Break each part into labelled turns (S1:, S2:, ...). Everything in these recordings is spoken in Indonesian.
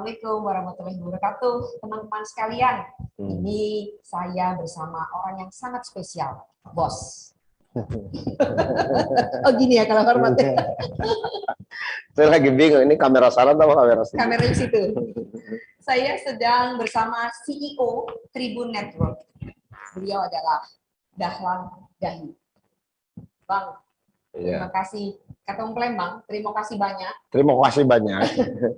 S1: Assalamualaikum warahmatullahi wabarakatuh, teman-teman sekalian. Ini saya bersama orang yang sangat spesial, Bos. Oh gini ya kalau hormatnya.
S2: Saya lagi bingung, ini kamera sana atau kamera sini?
S1: Kamera di situ. Saya sedang bersama CEO Tribun Network. Beliau adalah Dahlan Dahi. Bang, terima kasih. Kata Palembang, terima kasih banyak.
S2: Terima kasih banyak.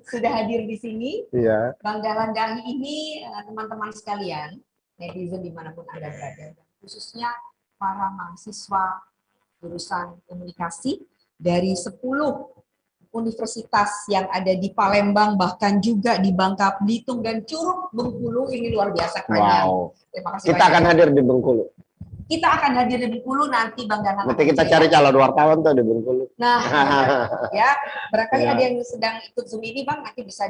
S1: Sudah hadir di sini.
S2: Iya.
S1: Bang Dahlan Dahi ini, teman-teman sekalian, netizen dimanapun Anda berada, khususnya para mahasiswa jurusan komunikasi dari 10 universitas yang ada di Palembang, bahkan juga di Bangka Belitung dan Curug Bengkulu. Ini luar biasa keren.
S2: Wow.
S1: Terima kasih
S2: Kita
S1: banyak.
S2: akan hadir di Bengkulu.
S1: Kita akan hadir di Bengkulu nanti, Bang Dahlan.
S2: Nanti kita cari calon wartawan tuh di Bengkulu.
S1: Nah, ya, barangkali
S2: Ya.
S1: ada yang sedang ikut Zoom ini, Bang, nanti bisa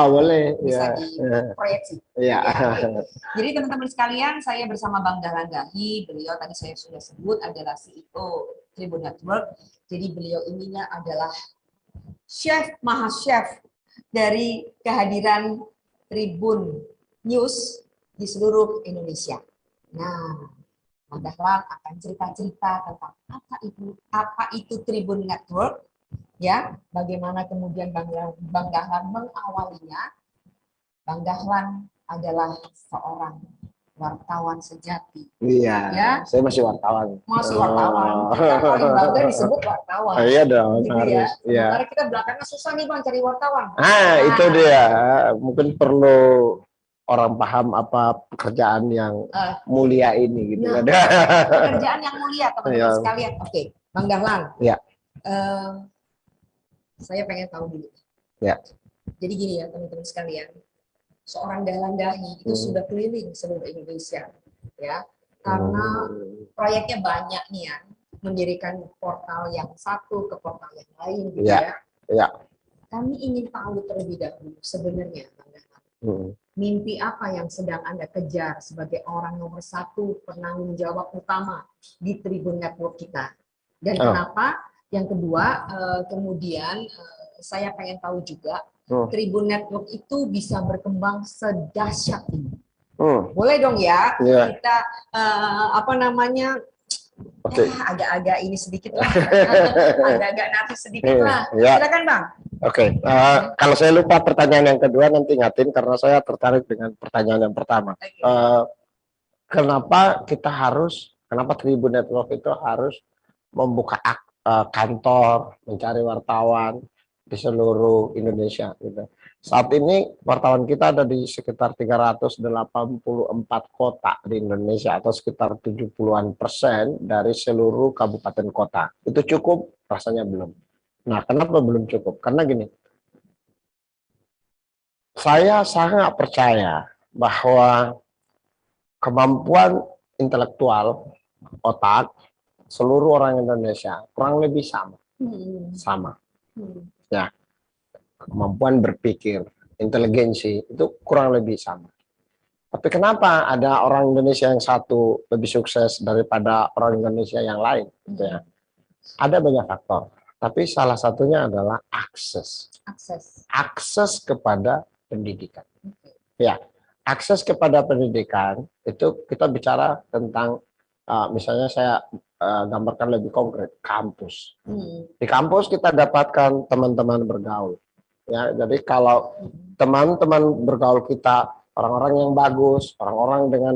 S2: boleh.
S1: bisa
S2: Ya.
S1: diproyeksi.
S2: Iya.
S1: Ya. Jadi teman-teman sekalian, saya bersama Bang Dahlan Dahi. Beliau tadi saya sudah sebut adalah CEO Tribun Network. Jadi beliau ininya adalah chef, mahachef dari kehadiran Tribun News di seluruh Indonesia. Nah, Bang Dahlan akan cerita-cerita tentang apa itu Tribun Network, ya, bagaimana kemudian Bang Dahlan mengawalinya. Bang Dahlan adalah seorang wartawan sejati.
S2: Iya.
S1: Ya?
S2: Saya masih wartawan.
S1: Masih wartawan. Kita paling bangga disebut wartawan.
S2: Iya dong,
S1: gitu
S2: harus.
S1: Ya.
S2: Iya.
S1: Sementara kita belakangan susah nih Bang cari wartawan.
S2: Itu dia. Mungkin perlu orang paham apa pekerjaan yang mulia ini gitu kan.
S1: Pekerjaan yang mulia teman-teman sekalian. Oke, Bang Dahlan.
S2: Ya.
S1: Saya pengen tahu dulu.
S2: Ya.
S1: Jadi gini ya teman-teman sekalian. Seorang Dahlan Dahi itu sudah keliling seluruh Indonesia, ya. Karena proyeknya banyak nih ya, mendirikan portal yang satu ke portal yang lain, gitu ya.
S2: Ya.
S1: Kami ingin tahu terlebih dahulu sebenarnya, Bang Dahlan, mimpi apa yang sedang Anda kejar sebagai orang nomor 1 penanggung jawab utama di Tribun Network kita, dan kenapa? Yang kedua, kemudian saya pengen tahu juga. Tribun Network itu bisa berkembang sedahsyat ini. Boleh dong ya, kita agak-agak ini sedikit lah, agak-agak narsis sedikit lah. Silakan Bang.
S2: Oke, kalau saya lupa pertanyaan yang kedua nanti ingatin karena saya tertarik dengan pertanyaan yang pertama. Kenapa Tribun Network itu harus membuka kantor, mencari wartawan di seluruh Indonesia gitu. Saat ini wartawan kita ada di sekitar 384 kota di Indonesia atau sekitar 70-an% dari seluruh kabupaten kota. Itu cukup? Rasanya belum. Nah, kenapa belum cukup? Karena gini. Saya sangat percaya bahwa kemampuan intelektual otak seluruh orang Indonesia kurang lebih sama. Ya, kemampuan berpikir, inteligensi itu kurang lebih sama. Tapi kenapa ada orang Indonesia yang satu lebih sukses daripada orang Indonesia yang lain? Gitu ya. Ada banyak faktor, tapi salah satunya adalah akses kepada pendidikan. Ya, akses kepada pendidikan itu kita bicara tentang misalnya saya gambarkan lebih konkret, kampus. Di kampus kita dapatkan teman-teman bergaul. Ya, jadi kalau teman-teman bergaul kita orang-orang yang bagus, orang-orang dengan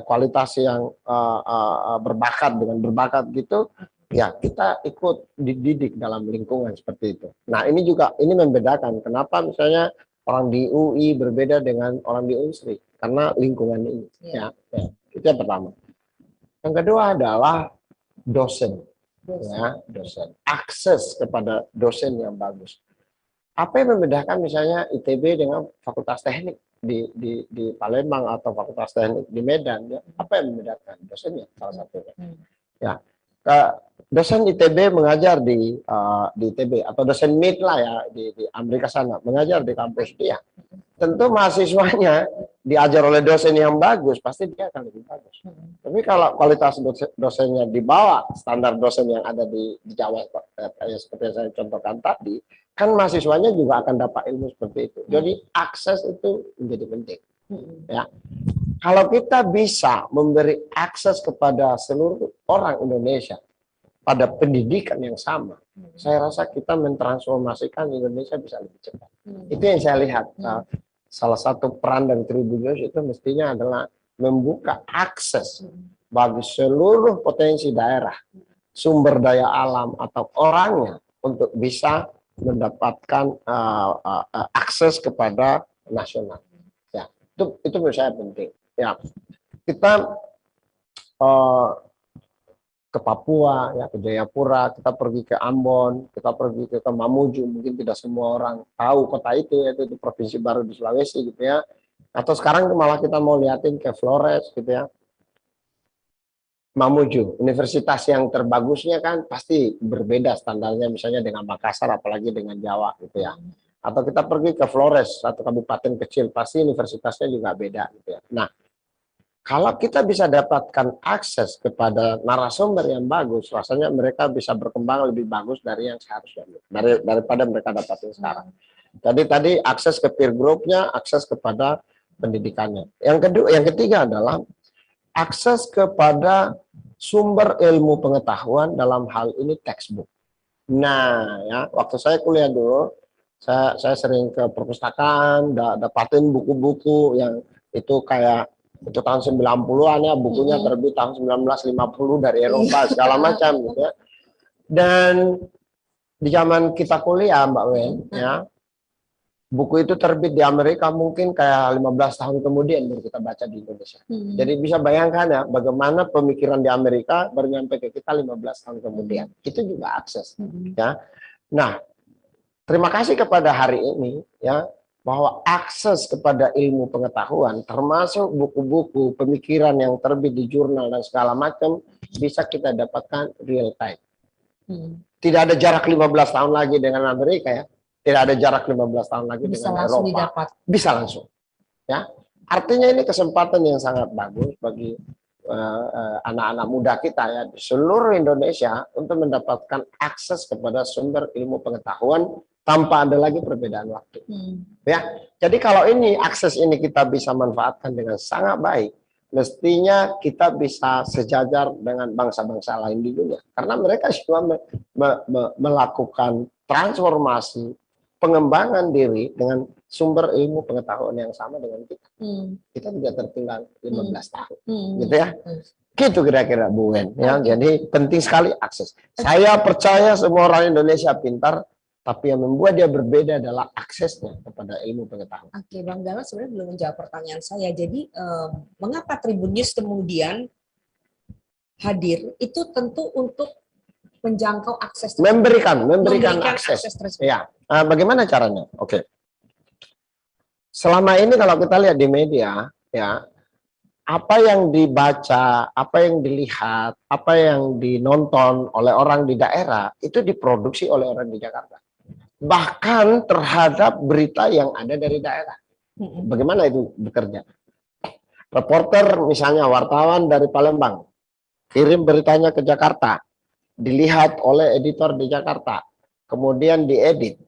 S2: kualitas yang berbakat gitu, ya kita ikut dididik dalam lingkungan seperti itu. Nah, ini membedakan kenapa misalnya orang di UI berbeda dengan orang di Unsri karena lingkungan ini. Ya, itu yang pertama. Yang kedua adalah dosen. Akses kepada dosen yang bagus. Apa yang membedakan misalnya ITB dengan Fakultas Teknik di Palembang atau Fakultas Teknik di Medan? Ya? Apa yang membedakan? Dosennya salah satunya. Ya, dosen ITB mengajar di ITB atau dosen MIT lah ya di Amerika sana mengajar di kampus dia. Tentu mahasiswanya diajar oleh dosen yang bagus, pasti dia akan lebih bagus. Tapi kalau kualitas dosennya di bawah standar dosen yang ada di Jawa, seperti yang saya contohkan tadi, kan mahasiswanya juga akan dapat ilmu seperti itu. Jadi akses itu menjadi penting. Ya. Kalau kita bisa memberi akses kepada seluruh orang Indonesia pada pendidikan yang sama, saya rasa kita mentransformasikan Indonesia bisa lebih cepat. Itu yang saya lihat. Salah satu peran dari Tribunnews itu mestinya adalah membuka akses bagi seluruh potensi daerah, sumber daya alam atau orangnya untuk bisa mendapatkan akses kepada nasional. Ya, itu menurut saya penting. Ya, kita ke Papua, ya, ke Jayapura, kita pergi ke Ambon, kita pergi ke Mamuju, mungkin tidak semua orang tahu kota itu, yaitu itu provinsi baru di Sulawesi gitu ya. Atau sekarang malah kita mau liatin ke Flores gitu ya. Mamuju, universitas yang terbagusnya kan pasti berbeda standarnya misalnya dengan Makassar apalagi dengan Jawa gitu ya. Atau kita pergi ke Flores, satu kabupaten kecil, pasti universitasnya juga beda gitu ya. Nah, kalau kita bisa dapatkan akses kepada narasumber yang bagus, rasanya mereka bisa berkembang lebih bagus dari yang seharusnya, daripada mereka dapatin sekarang. Jadi tadi akses ke peer group-nya, akses kepada pendidikannya. Yang ketiga adalah akses kepada sumber ilmu pengetahuan, dalam hal ini textbook. Nah, ya, waktu saya kuliah dulu, saya sering ke perpustakaan, dapatin buku-buku yang itu kayak itu tahun 90-an ya, bukunya terbit tahun 1950 dari Eropa segala macam gitu ya. Dan di zaman kita kuliah Mbak Wen ya, buku itu terbit di Amerika mungkin kayak 15 tahun kemudian baru kita baca di Indonesia. Jadi bisa bayangkan ya bagaimana pemikiran di Amerika baru nyampe ke kita 15 tahun kemudian. Itu juga akses ya. Nah, terima kasih kepada hari ini ya, bahwa akses kepada ilmu pengetahuan termasuk buku-buku pemikiran yang terbit di jurnal dan segala macam bisa kita dapatkan real time. Tidak ada jarak 15 tahun lagi dengan Amerika ya. Tidak ada jarak 15 tahun lagi bisa dengan Eropa. Didapat. Bisa langsung. Ya. Artinya ini kesempatan yang sangat bagus bagi anak-anak muda kita ya di seluruh Indonesia untuk mendapatkan akses kepada sumber ilmu pengetahuan tanpa ada lagi perbedaan waktu. Ya, jadi kalau ini akses ini kita bisa manfaatkan dengan sangat baik, mestinya kita bisa sejajar dengan bangsa-bangsa lain di dunia, karena mereka semua melakukan transformasi, pengembangan diri dengan sumber ilmu pengetahuan yang sama dengan kita. Kita tidak tertinggal 15 tahun, gitu ya. Gitu kira-kira Bu Wen. Ya, jadi penting sekali akses. Saya percaya semua orang Indonesia pintar. Tapi yang membuat dia berbeda adalah aksesnya kepada ilmu pengetahuan.
S1: Oke, Bang Galang sebenarnya belum menjawab pertanyaan saya. Jadi, mengapa Tribunnews kemudian hadir? Itu tentu untuk menjangkau akses.
S2: Memberikan akses. Ya, bagaimana caranya? Oke. Selama ini kalau kita lihat di media, ya, apa yang dibaca, apa yang dilihat, apa yang dinonton oleh orang di daerah itu diproduksi oleh orang di Jakarta. Bahkan terhadap berita yang ada dari daerah. Bagaimana itu bekerja? Reporter misalnya wartawan dari Palembang kirim beritanya ke Jakarta, dilihat oleh editor di Jakarta, kemudian diedit.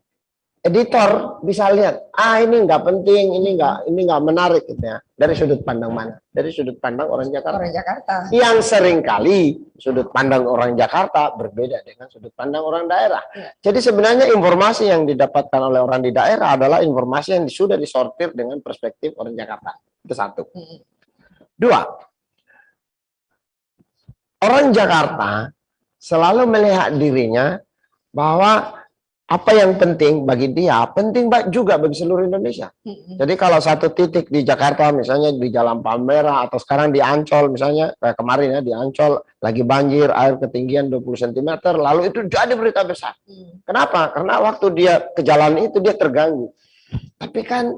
S2: Editor bisa lihat, ini nggak penting, ini nggak menarik gitu ya. Dari sudut pandang mana? Dari sudut pandang orang Jakarta.
S1: Orang Jakarta.
S2: Yang seringkali sudut pandang orang Jakarta berbeda dengan sudut pandang orang daerah. Jadi sebenarnya informasi yang didapatkan oleh orang di daerah adalah informasi yang sudah disortir dengan perspektif orang Jakarta. Itu satu. Dua, orang Jakarta selalu melihat dirinya bahwa apa yang penting bagi dia, penting juga bagi seluruh Indonesia. Jadi kalau satu titik di Jakarta, misalnya di Jalan Palmerah, atau sekarang di Ancol, misalnya, kayak kemarin ya, di Ancol, lagi banjir, air ketinggian 20 cm, lalu itu jadi berita besar. Kenapa? Karena waktu dia ke jalan itu, dia terganggu. Tapi kan,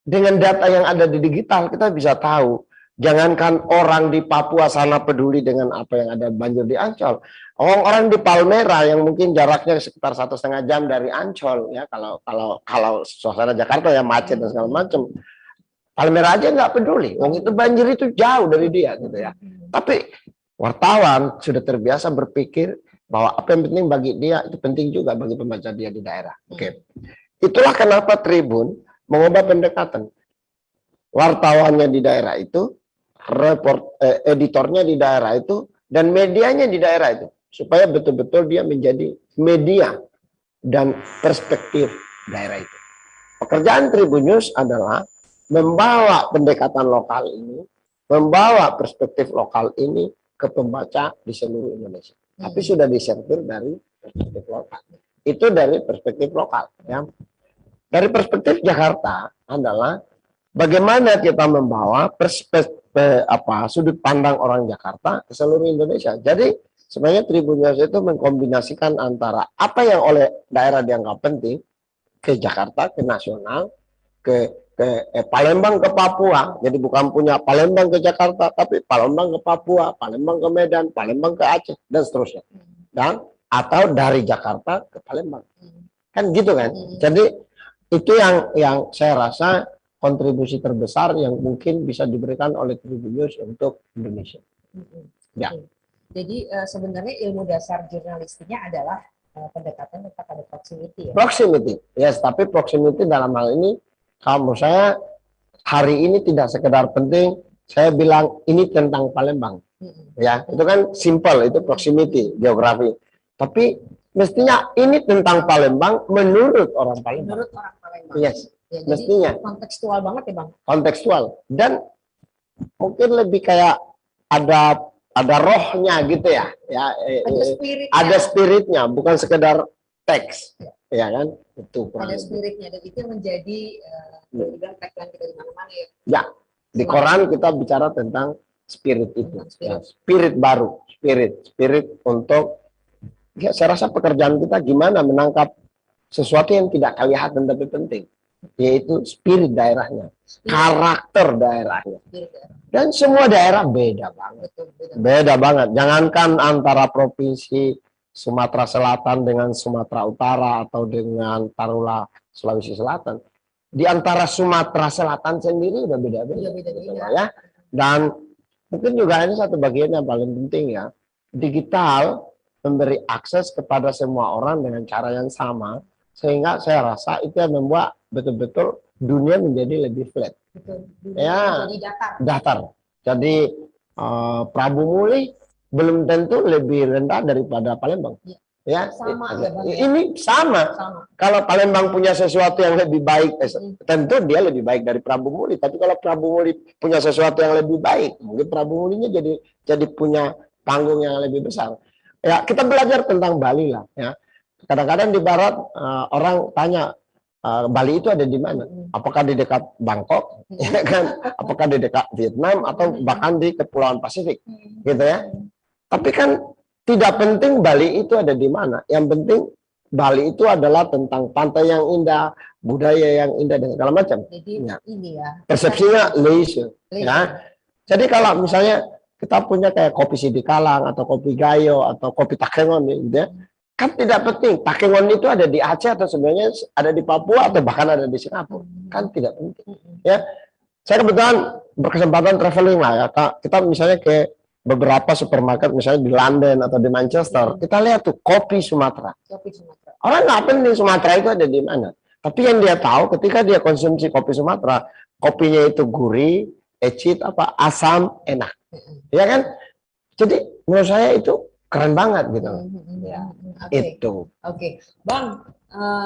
S2: dengan data yang ada di digital, kita bisa tahu, Jangankan orang di Papua sana peduli dengan apa yang ada banjir di Ancol. Orang-orang di Palmera yang mungkin jaraknya sekitar 1,5 jam dari Ancol, ya kalau suasana Jakarta ya macet dan segala macam. Palmera aja nggak peduli. Wong itu banjir itu jauh dari dia gitu ya. Tapi wartawan sudah terbiasa berpikir bahwa apa yang penting bagi dia itu penting juga bagi pembaca dia di daerah. Oke. Itulah kenapa Tribun mengubah pendekatan. Wartawannya di daerah itu, editornya di daerah itu, dan medianya di daerah itu, supaya betul-betul dia menjadi media dan perspektif daerah itu. Pekerjaan Tribun News adalah membawa pendekatan lokal ini, membawa perspektif lokal ini ke pembaca di seluruh Indonesia. Tapi sudah disertir dari perspektif lokal. Itu dari perspektif lokal. Ya. Dari perspektif Jakarta adalah bagaimana kita membawa sudut pandang orang Jakarta ke seluruh Indonesia. Jadi sebenarnya Tribun News itu mengkombinasikan antara apa yang oleh daerah dianggap penting ke Jakarta, ke nasional, ke Palembang ke Papua. Jadi bukan punya Palembang ke Jakarta, tapi Palembang ke Papua, Palembang ke Medan, Palembang ke Aceh, dan seterusnya. Dan atau dari Jakarta ke Palembang. Kan gitu kan? Jadi itu yang saya rasa kontribusi terbesar yang mungkin bisa diberikan oleh Tribun News untuk Indonesia. Ya.
S1: Jadi sebenarnya ilmu dasar jurnalistiknya adalah pendekatan pada proximity. Ya?
S2: Proximity, yes. Tapi proximity dalam hal ini, kalau menurut saya hari ini tidak sekedar penting. Saya bilang ini tentang Palembang. Ya, itu kan simple, itu proximity, geografi. Tapi mestinya ini tentang Palembang menurut orang Palembang.
S1: Menurut orang Palembang.
S2: Yes.
S1: Ya,
S2: mestinya
S1: kontekstual banget ya Bang.
S2: Kontekstual dan mungkin lebih kayak ada rohnya gitu ya. Ada spiritnya, bukan sekedar teks, ya kan? Itu
S1: ada spiritnya dan itu menjadi tagline kita di mana-mana ya.
S2: Ya, di koran kita bicara tentang spirit itu, spirit baru, spirit untuk ya, saya rasa pekerjaan kita gimana menangkap sesuatu yang tidak kelihatan tapi penting. Yaitu spirit daerahnya, karakter daerahnya. Dan semua daerah beda banget. Beda banget. Jangankan antara provinsi Sumatera Selatan dengan Sumatera Utara atau dengan taruhlah Sulawesi Selatan. Di antara Sumatera Selatan sendiri udah beda-beda. Ya. Dan mungkin juga ini satu bagian yang paling penting ya. Digital memberi akses kepada semua orang dengan cara yang sama. Sehingga saya rasa itu yang membuat betul-betul dunia menjadi lebih flat.
S1: Betul.
S2: Ya,
S1: menjadi
S2: datar. Jadi Prabu Muli belum tentu lebih rendah daripada Palembang. Ya,
S1: sama,
S2: ini sama. Kalau Palembang punya sesuatu yang lebih baik, tentu dia lebih baik dari Prabu Muli. Tapi kalau Prabu Muli punya sesuatu yang lebih baik, mungkin Prabu Mulinya jadi punya panggung yang lebih besar. Ya, kita belajar tentang Bali lah. Ya. Kadang-kadang di Barat orang tanya Bali itu ada di mana? Apakah di dekat Bangkok, ya kan? Apakah di dekat Vietnam atau bahkan di Kepulauan Pasifik, gitu ya? Tapi kan tidak penting Bali itu ada di mana. Yang penting Bali itu adalah tentang pantai yang indah, budaya yang indah dan segala macam.
S1: Jadi
S2: ya.
S1: Ini ya.
S2: Persepsinya leisure. Ya. Jadi kalau misalnya kita punya kayak kopi Sidikalang atau kopi Gayo atau kopi Takengon, gitu ya. Kan tidak penting, Takengon itu ada di Aceh atau sebenarnya ada di Papua atau bahkan ada di Singapura. Kan tidak penting. Ya, saya kebetulan berkesempatan traveling lah ya. Kita misalnya ke beberapa supermarket, misalnya di London atau di Manchester, kita lihat tuh kopi Sumatera. Orang nggak penting Sumatera itu ada di mana. Tapi yang dia tahu ketika dia konsumsi kopi Sumatera, kopinya itu gurih, ecit, asam, enak. Ya kan? Jadi menurut saya itu keren banget gitu. Ya, itu.
S1: Oke. Bang,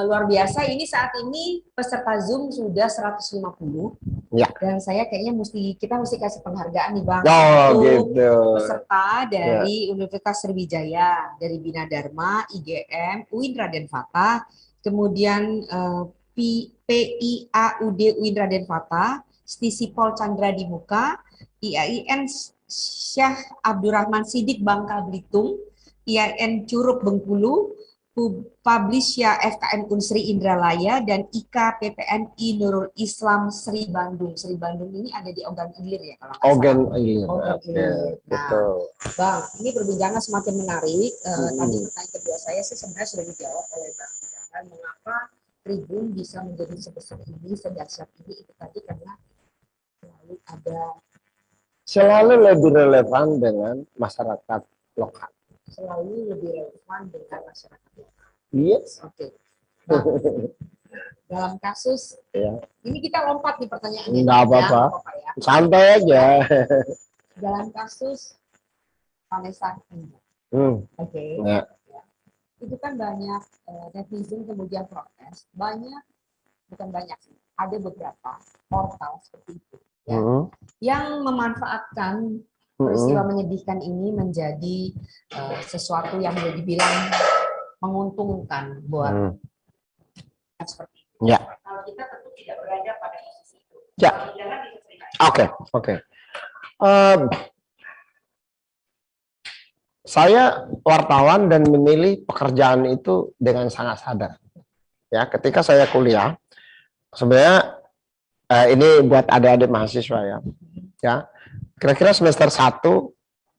S1: luar biasa. Ini saat ini peserta Zoom sudah 150.
S2: Ya.
S1: Dan saya kayaknya kita mesti kasih penghargaan nih Bang.
S2: Oh, gitu.
S1: Peserta dari Universitas Sriwijaya, dari Bina Dharma, IGM, UIN Raden Fatah, kemudian PIAUD UIN Raden Fatah, Stisipol Chandra di Muka, IAIN Syekh Abdurrahman Sidik Bangka Belitung, IAIN Curup Bengkulu, Publisya FKM Unsri Indralaya, dan IKA PPNI Nurul Islam Sri Bandung. Sri Bandung ini ada di Ogan Ilir ya kalau nggak salah.
S2: Ogan Ilir.
S1: Ogan Ilir. Nah,
S2: Betul.
S1: Bang, ini perbincangan semakin menarik. Tadi pertanyaan kedua saya sih sebenarnya sudah dijawab oleh Bang. Mengapa Tribun bisa menjadi sebesar ini, sedahsyat ini, itu tadi karena
S2: selalu lebih relevan dengan masyarakat lokal.
S1: Selalu lebih relevan dengan masyarakat lokal.
S2: Yes.
S1: Oke. Nah, dalam kasus ini kita lompat di pertanyaannya.
S2: Nggak apa-apa.
S1: Ya.
S2: Santai aja.
S1: Dalam kasus Vanessa ini. Oke.
S2: Ya.
S1: Itu kan banyak netizen kemudian protes. Bukan banyak sih. Ada beberapa portal seperti itu. Ya, yang memanfaatkan peristiwa menyedihkan ini menjadi sesuatu yang boleh dibilang menguntungkan buat seperti itu.
S2: Ya.
S1: Kalau kita tentu tidak berada pada posisi itu.
S2: Ya. Oke. Saya wartawan dan memilih pekerjaan itu dengan sangat sadar. Ya, ketika saya kuliah, sebenarnya ini buat adik-adik mahasiswa ya. Kira-kira semester 1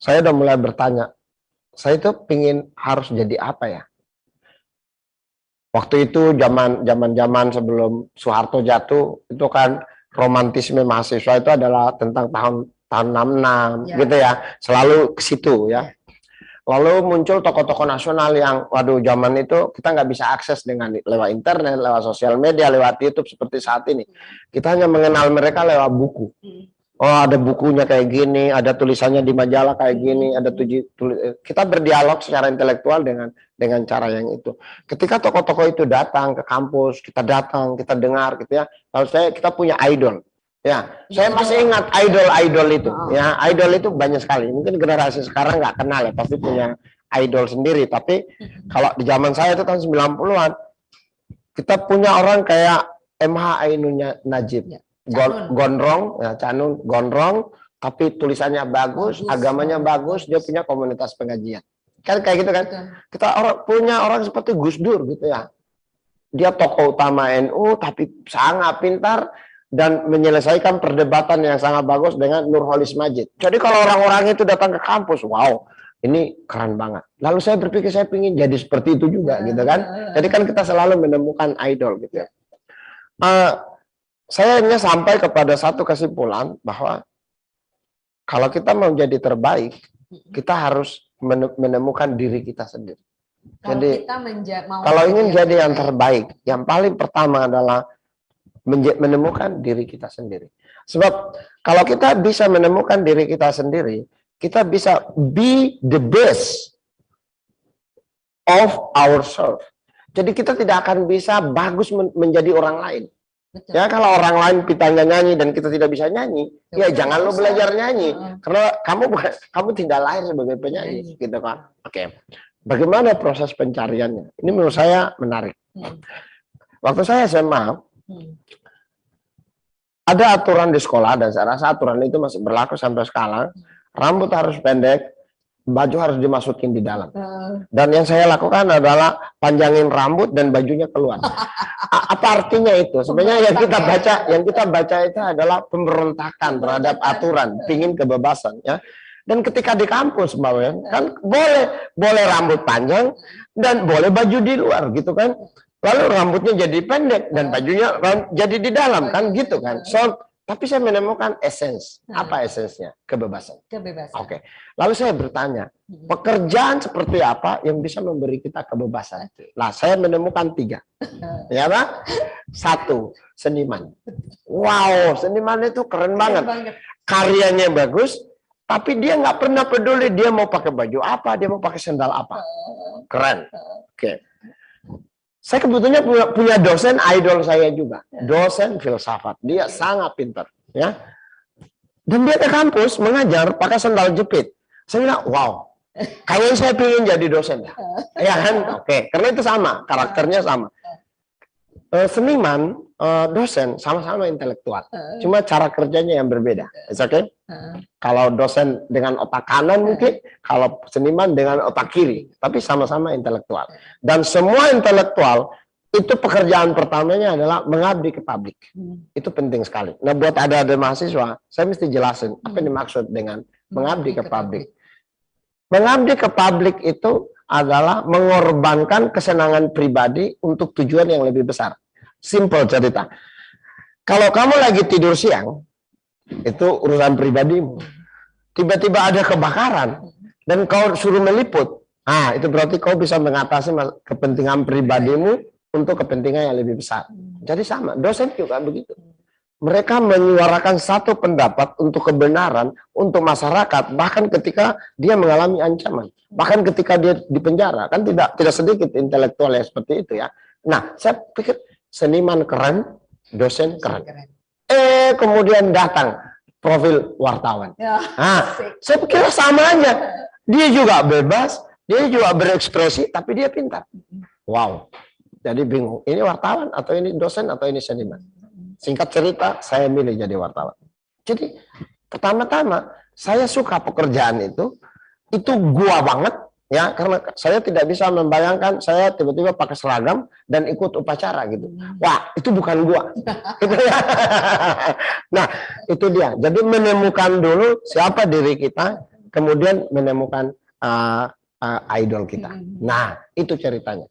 S2: saya udah mulai bertanya, saya itu pingin harus jadi apa ya? Waktu itu zaman sebelum Soeharto jatuh, itu kan romantisme mahasiswa itu adalah tentang tahun 66 gitu ya, selalu ke situ ya. Lalu muncul tokoh-tokoh nasional yang, waduh, zaman itu kita nggak bisa akses dengan lewat internet, lewat sosial media, lewat YouTube seperti saat ini. Kita hanya mengenal mereka lewat buku. Oh, ada bukunya kayak gini, ada tulisannya di majalah kayak gini, ada kita berdialog secara intelektual dengan cara yang itu. Ketika tokoh-tokoh itu datang ke kampus, kita datang, kita dengar gitu ya. Lalu kita punya idol. Ya, saya masih ingat idol itu. Ya, idol itu banyak sekali. Mungkin generasi sekarang nggak kenal ya, pasti punya idol sendiri. Tapi kalau di zaman saya itu tahun 90-an, kita punya orang kayak MH Ainun Najib. Gondrong, ya, Canun, gondrong, tapi tulisannya bagus, agamanya bagus, dia punya komunitas pengajian. Kan kayak gitu kan. Kita punya orang seperti Gus Dur gitu ya. Dia tokoh utama NU, tapi sangat pintar dan menyelesaikan perdebatan yang sangat bagus dengan Nurholis Majid. Jadi kalau orang-orang itu datang ke kampus, wow, ini keren banget. Lalu saya berpikir saya ingin jadi seperti itu juga, gitu kan? Jadi kan kita selalu menemukan idol, gitu ya. Saya hanya sampai kepada satu kesimpulan bahwa kalau kita mau jadi terbaik, kita harus menemukan diri kita sendiri. Jadi kalau ingin jadi yang terbaik, yang paling pertama adalah menemukan diri kita sendiri. Sebab kalau kita bisa menemukan diri kita sendiri, kita bisa be the best of ourselves. Jadi kita tidak akan bisa bagus menjadi orang lain. Betul. Ya, kalau orang lain pitanya nyanyi dan kita tidak bisa nyanyi, betul, ya jangan lo belajar nyanyi, karena kamu tidak lahir sebagai penyanyi, gitu kan? Oke. Bagaimana proses pencariannya? Ini menurut saya menarik. Waktu saya SMA, ada aturan di sekolah, dan saya rasa aturan itu masih berlaku sampai sekarang. Rambut harus pendek, baju harus dimasukin di dalam. Dan yang saya lakukan adalah panjangin rambut dan bajunya keluar. Apa artinya itu? Sebenarnya yang kita baca itu adalah pemberontakan terhadap aturan, pingin kebebasan, ya. Dan ketika di kampus, Mbak Wen, kan boleh rambut panjang dan boleh baju di luar, gitu kan? Lalu rambutnya jadi pendek dan bajunya jadi di dalam, kan gitu kan? So, tapi saya menemukan esens. Apa esensnya? Kebebasan. Kebebasan. Oke. Lalu saya bertanya, pekerjaan seperti apa yang bisa memberi kita kebebasan? Nah, saya menemukan 3. Ya, Pak? 1, seniman. Wow, seniman itu keren banget. Karyanya bagus, tapi dia nggak pernah peduli dia mau pakai baju apa, dia mau pakai sendal apa. Keren. Oke. Saya kebetulan punya dosen idol saya juga, dosen filsafat. Dia sangat pintar, ya. Dan dia ke kampus mengajar pakai sendal jepit. Saya bilang, wow, kayaknya saya pengen jadi dosen ya kan? Oke, karena itu sama, karakternya sama. Seniman dosen sama-sama intelektual, cuma cara kerjanya yang berbeda. It's okay? Kalau dosen dengan otak kanan mungkin, kalau seniman dengan otak kiri, tapi sama-sama intelektual. Dan semua intelektual itu pekerjaan pertamanya adalah mengabdi ke publik. Itu penting sekali. Nah, buat ada mahasiswa, saya mesti jelasin apa yang dimaksud dengan mengabdi ke publik. Mengabdi ke publik itu adalah mengorbankan kesenangan pribadi untuk tujuan yang lebih besar. Simple cerita. Kalau kamu lagi tidur siang, itu urusan pribadimu. Tiba-tiba ada kebakaran dan kau suruh meliput. Nah, itu berarti kau bisa mengatasi kepentingan pribadimu untuk kepentingan yang lebih besar. Jadi sama, dosen juga begitu. Mereka menyuarakan satu pendapat untuk kebenaran untuk masyarakat, bahkan ketika dia mengalami ancaman, bahkan ketika dia di penjara. Kan tidak sedikit intelektual yang seperti itu ya. Nah, saya pikir seniman keren, dosen keren. Kemudian datang profil wartawan. Nah, saya pikir sama aja. Dia juga bebas, dia juga berekspresi, tapi dia pintar. Wow. Jadi bingung, ini wartawan atau ini dosen atau ini seniman. Singkat cerita, saya milih jadi wartawan. Jadi pertama-tama saya suka pekerjaan itu gua banget. Ya, karena saya tidak bisa membayangkan saya tiba-tiba pakai seragam dan ikut upacara gitu. Wah, itu bukan gua. Nah, itu dia. Jadi menemukan dulu siapa diri kita, kemudian menemukan idol kita. Nah, itu ceritanya.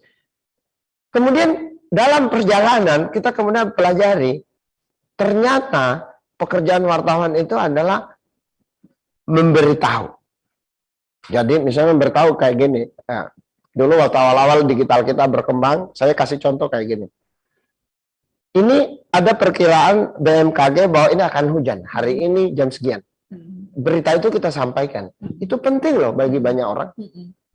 S2: Kemudian dalam perjalanan kita kemudian pelajari, ternyata pekerjaan wartawan itu adalah memberitahu. Jadi misalnya memberitahu kayak gini, nah, dulu waktu awal-awal digital kita berkembang, saya kasih contoh kayak gini. Ini ada perkiraan BMKG bahwa ini akan hujan, hari ini jam sekian. Berita itu kita sampaikan, itu penting loh bagi banyak orang.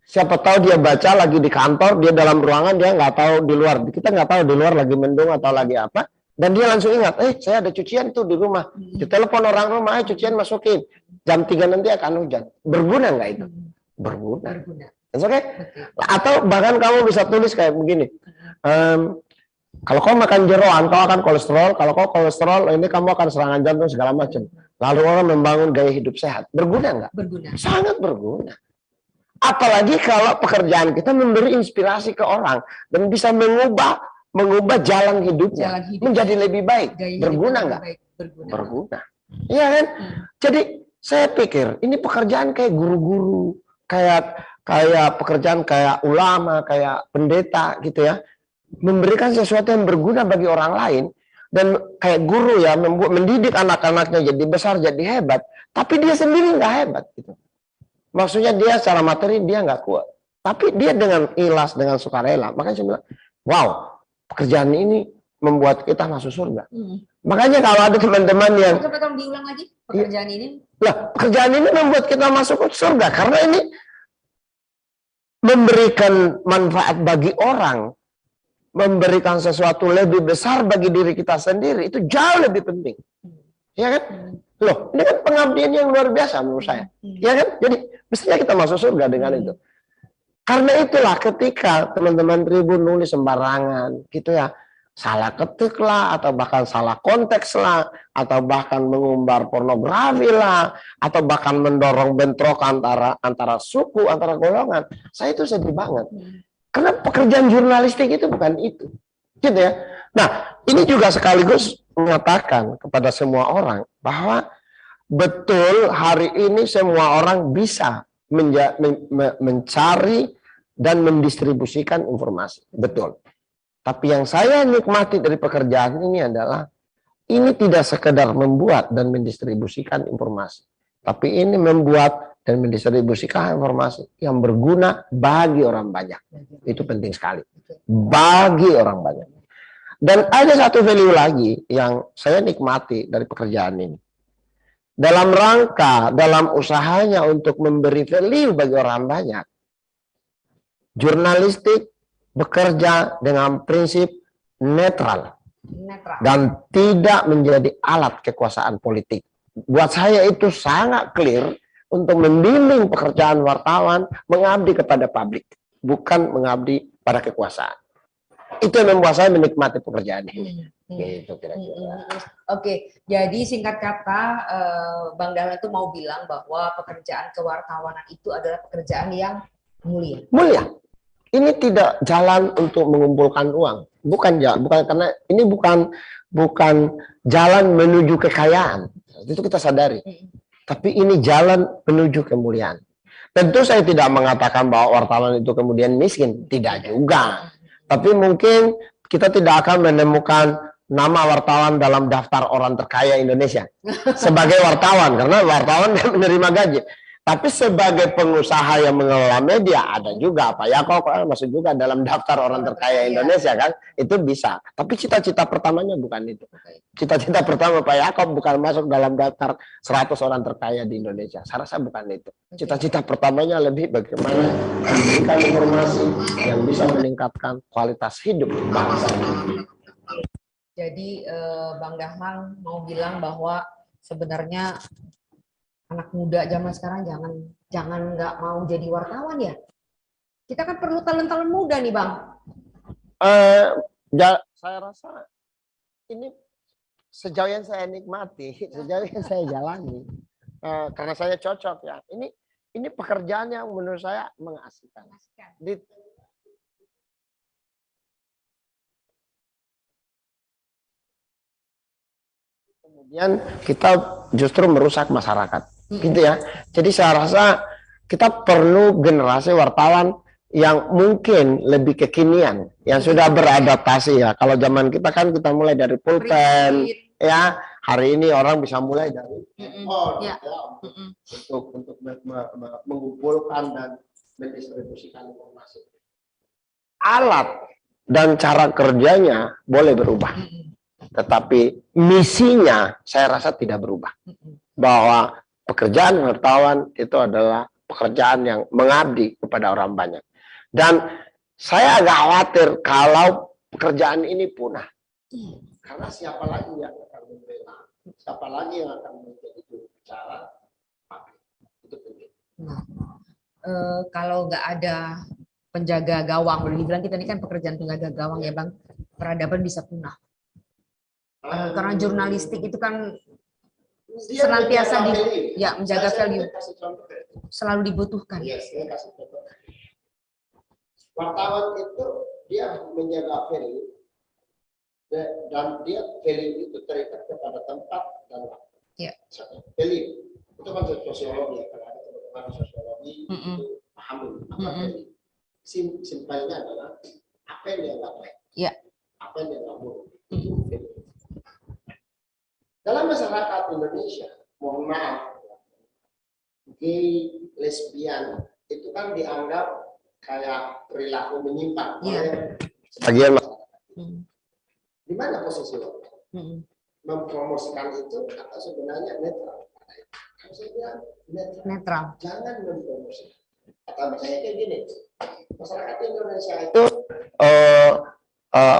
S2: Siapa tahu dia baca lagi di kantor, dia dalam ruangan, dia nggak tahu di luar. Kita nggak tahu di luar lagi mendung atau lagi apa. Dan dia langsung ingat, saya ada cucian tuh di rumah. Ditelepon orang rumah, cucian masukin. Jam 3 nanti akan hujan. Berguna nggak itu? Berguna. Okay? Atau bahkan kamu bisa tulis kayak begini. Kalau kau makan jeroan, kau akan kolesterol. Kalau kau kolesterol, ini kamu akan serangan jantung segala macam. Lalu orang membangun gaya hidup sehat. Berguna nggak? Berguna. Sangat berguna. Apalagi kalau pekerjaan kita memberi inspirasi ke orang dan bisa mengubah jalan hidupnya menjadi lebih baik. Berguna nggak? Berguna. Iya kan? Jadi saya pikir ini pekerjaan kayak guru-guru, kayak pekerjaan kayak ulama, kayak pendeta gitu ya. Memberikan sesuatu yang berguna bagi orang lain, dan kayak guru ya, mendidik anak-anaknya jadi besar, jadi hebat, tapi dia sendiri nggak hebat gitu. Maksudnya dia secara materi dia nggak kuat, tapi dia dengan ikhlas, dengan sukarela. Makanya saya bilang, wow, pekerjaan ini membuat kita masuk surga. Makanya kalau ada teman-teman yang
S1: tolong diulang lagi pekerjaan ini.
S2: Lah, pekerjaan ini membuat kita masuk ke surga karena ini memberikan manfaat bagi orang, memberikan sesuatu lebih besar bagi diri kita sendiri, itu jauh lebih penting. Ya kan? Loh, ini kan pengabdian yang luar biasa menurut saya. Ya kan? Jadi mestinya kita masuk surga dengan itu. Karena itulah ketika teman-teman Tribun nulis sembarangan gitu ya, salah ketik lah, atau bahkan salah konteks lah, atau bahkan mengumbar pornografi lah, atau bahkan mendorong bentrok antara suku, antara golongan, saya itu sedih banget. Karena pekerjaan jurnalistik itu bukan itu, gitu ya. Nah, ini juga sekaligus mengatakan kepada semua orang bahwa betul hari ini semua orang bisa mencari dan mendistribusikan informasi, betul. Tapi yang saya nikmati dari pekerjaan ini adalah ini tidak sekedar membuat dan mendistribusikan informasi, tapi ini membuat dan mendistribusikan informasi yang berguna bagi orang banyak. Itu penting sekali. Bagi orang banyak. Dan ada satu value lagi yang saya nikmati dari pekerjaan ini. Dalam rangka, dalam usahanya untuk memberi value bagi orang banyak, jurnalistik bekerja dengan prinsip netral dan tidak menjadi alat kekuasaan politik. Buat saya itu sangat clear untuk membimbing pekerjaan wartawan mengabdi kepada publik, bukan mengabdi pada kekuasaan. Itu yang membuat saya menikmati pekerjaan ini. Gitu kira-kira.
S1: Oke, jadi singkat kata Bang Dahlan itu mau bilang bahwa pekerjaan kewartawanan itu adalah pekerjaan yang mulia.
S2: Mulia. Ini tidak jalan untuk mengumpulkan uang, bukan karena ini bukan jalan menuju kekayaan. Itu kita sadari. Tapi ini jalan menuju kemuliaan. Tentu saya tidak mengatakan bahwa wartawan itu kemudian miskin, tidak juga. Tapi mungkin kita tidak akan menemukan nama wartawan dalam daftar orang terkaya Indonesia sebagai wartawan, karena wartawan menerima gaji. Tapi sebagai pengusaha yang mengelola media ada juga Pak Yakob masuk juga dalam daftar orang terkaya Indonesia kan, itu bisa. Tapi cita-cita pertamanya bukan itu. Cita-cita pertama Pak Yakob bukan masuk dalam daftar 100 orang terkaya di Indonesia. Saya rasa bukan itu. Cita-cita pertamanya lebih bagaimana memberikan informasi yang bisa meningkatkan kualitas hidup bangsa ini.
S1: Jadi Bang Dahlan mau bilang bahwa sebenarnya anak muda zaman sekarang jangan nggak mau jadi wartawan ya. Kita kan perlu talent-talent muda nih Bang.
S2: Saya rasa ini sejauh yang saya nikmati, sejauh yang saya jalani, karena saya cocok ya. Ini pekerjaan yang menurut saya mengasihkan. Kemudian kita justru merusak masyarakat, gitu ya. Jadi saya rasa kita perlu generasi wartawan yang mungkin lebih kekinian, yang sudah beradaptasi ya. Kalau zaman kita kan kita mulai dari pulpen, ya. Hari ini orang bisa mulai dari untuk mengumpulkan dan mendistribusikan informasi. Alat dan cara kerjanya boleh berubah. Tetapi misinya saya rasa tidak berubah. Bahwa pekerjaan wartawan itu adalah pekerjaan yang mengabdi kepada orang banyak. Dan saya agak khawatir kalau pekerjaan ini punah. Karena siapa lagi yang akan membela? Siapa lagi yang akan menjadi juru bicara? Itu penting.
S1: Kalau nggak ada penjaga gawang, boleh dibilang kita ini kan pekerjaan penjaga gawang ya Bang, peradaban bisa punah. Karena jurnalistik itu kan senantiasa menjaga value, selalu dibutuhkan.
S2: Wartawan itu dia menjaga value dan dia value itu terikat kepada tempat dan waktu. Value itu kan sosiologi ya, kalau ada teman-teman sosiologi itu paham apa value. Simpelnya adalah apa yang dianggap baik, apa yang dianggap buruk. Itu value. Dalam masyarakat Indonesia, mohon maaf, gay, lesbian itu kan dianggap kayak perilaku menyimpang oleh sebagian masyarakat. Di mana posisi lo? Mempromosikan itu atau sebenarnya netral? Kalau saya bilang netral. Jangan mempromosikan. Atau misalnya kayak gini, masyarakat Indonesia itu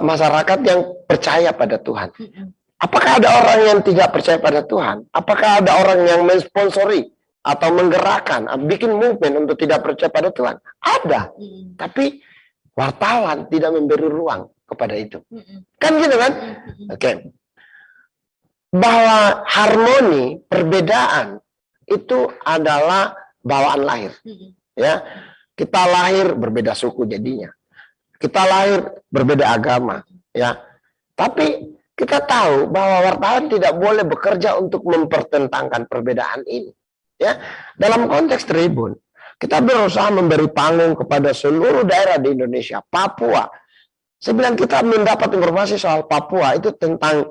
S2: masyarakat yang percaya pada Tuhan. Apakah ada orang yang tidak percaya pada Tuhan? Apakah ada orang yang mensponsori atau menggerakkan, bikin movement untuk tidak percaya pada Tuhan? Ada. Tapi wartawan tidak memberi ruang kepada itu. Kan gitu kan? Oke. Bahwa harmoni, perbedaan itu adalah bawaan lahir. Ya. Kita lahir berbeda suku jadinya. Kita lahir berbeda agama, ya. Tapi kita tahu bahwa wartawan tidak boleh bekerja untuk mempertentangkan perbedaan ini. Ya, dalam konteks Tribun, kita berusaha memberi panggung kepada seluruh daerah di Indonesia, Papua. Saya bilang kita mendapat informasi soal Papua itu tentang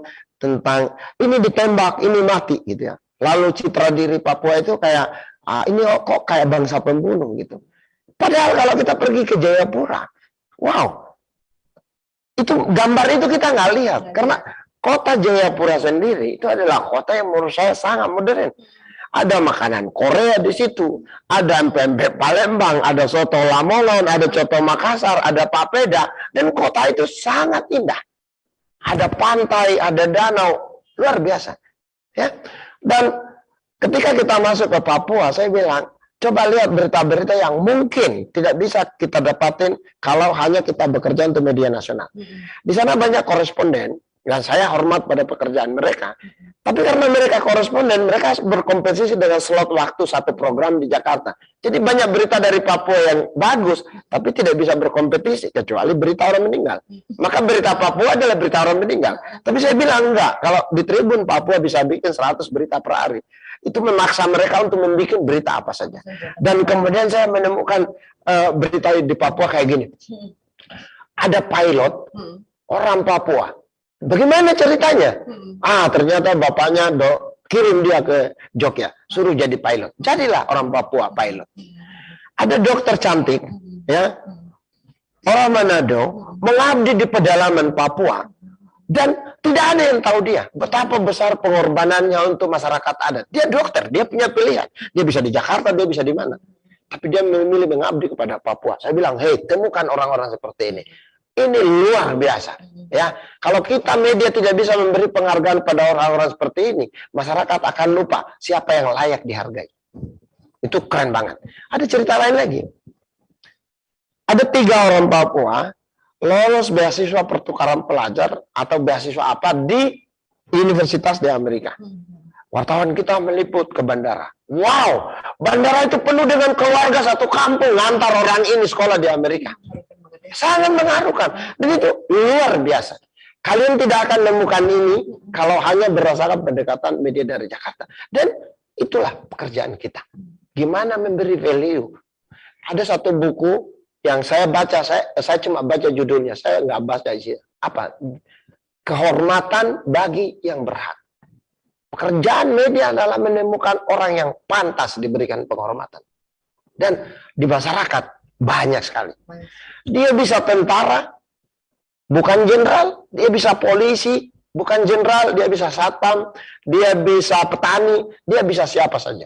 S2: ini ditembak, ini mati gitu ya. Lalu citra diri Papua itu kayak ini kok kayak bangsa pembunuh gitu. Padahal kalau kita pergi ke Jayapura, wow. Itu gambar itu kita nggak lihat karena kota Jayapura sendiri itu adalah kota yang menurut saya sangat modern. Ada makanan Korea di situ, ada pempek Palembang, ada soto Lamongan, ada coto Makassar, ada papeda, dan kota itu sangat indah. Ada pantai, ada danau, luar biasa. Ya, dan ketika kita masuk ke Papua, saya bilang coba lihat berita-berita yang mungkin tidak bisa kita dapatin kalau hanya kita bekerja untuk media nasional. Di sana banyak koresponden Dan saya hormat pada pekerjaan mereka. Tapi karena mereka koresponden, mereka berkompetisi dengan slot waktu satu program di Jakarta. Jadi banyak berita dari Papua yang bagus, tapi tidak bisa berkompetisi, kecuali berita orang meninggal. Maka berita Papua adalah berita orang meninggal. Tapi saya bilang enggak, kalau di Tribun Papua bisa bikin 100 berita per hari. Itu memaksa mereka untuk membuat berita apa saja. Dan kemudian saya menemukan berita di Papua kayak gini. Ada pilot, orang Papua. Bagaimana ceritanya? Ternyata bapaknya kirim dia ke Jogja, suruh jadi pilot. Jadilah orang Papua pilot. Ada dokter cantik, ya, orang Manado, mengabdi di pedalaman Papua, dan tidak ada yang tahu dia betapa besar pengorbanannya untuk masyarakat adat. Dia dokter, dia punya pilihan. Dia bisa di Jakarta, dia bisa di mana. Tapi dia memilih mengabdi kepada Papua. Saya bilang, hei, temukan orang-orang seperti ini. Ini luar biasa, ya. Kalau kita media tidak bisa memberi penghargaan pada orang-orang seperti ini, masyarakat akan lupa siapa yang layak dihargai. Itu keren banget. Ada cerita lain lagi. Ada 3 orang Papua lolos beasiswa pertukaran pelajar atau beasiswa apa di universitas di Amerika. Wartawan kita meliput ke bandara. Wow, bandara itu penuh dengan keluarga satu kampung ngantar orang ini sekolah di Amerika. Sangat mengharukan. Dan itu luar biasa. Kalian tidak akan menemukan ini kalau hanya berdasarkan pendekatan media dari Jakarta. Dan itulah pekerjaan kita. Gimana memberi value. Ada satu buku yang saya baca, saya cuma baca judulnya, saya nggak baca isi apa. Kehormatan bagi yang berhak. Pekerjaan media adalah menemukan orang yang pantas diberikan penghormatan. Dan di masyarakat banyak sekali. Dia bisa tentara, bukan jenderal. Dia bisa polisi, bukan jenderal. Dia bisa satpam, dia bisa petani, dia bisa siapa saja.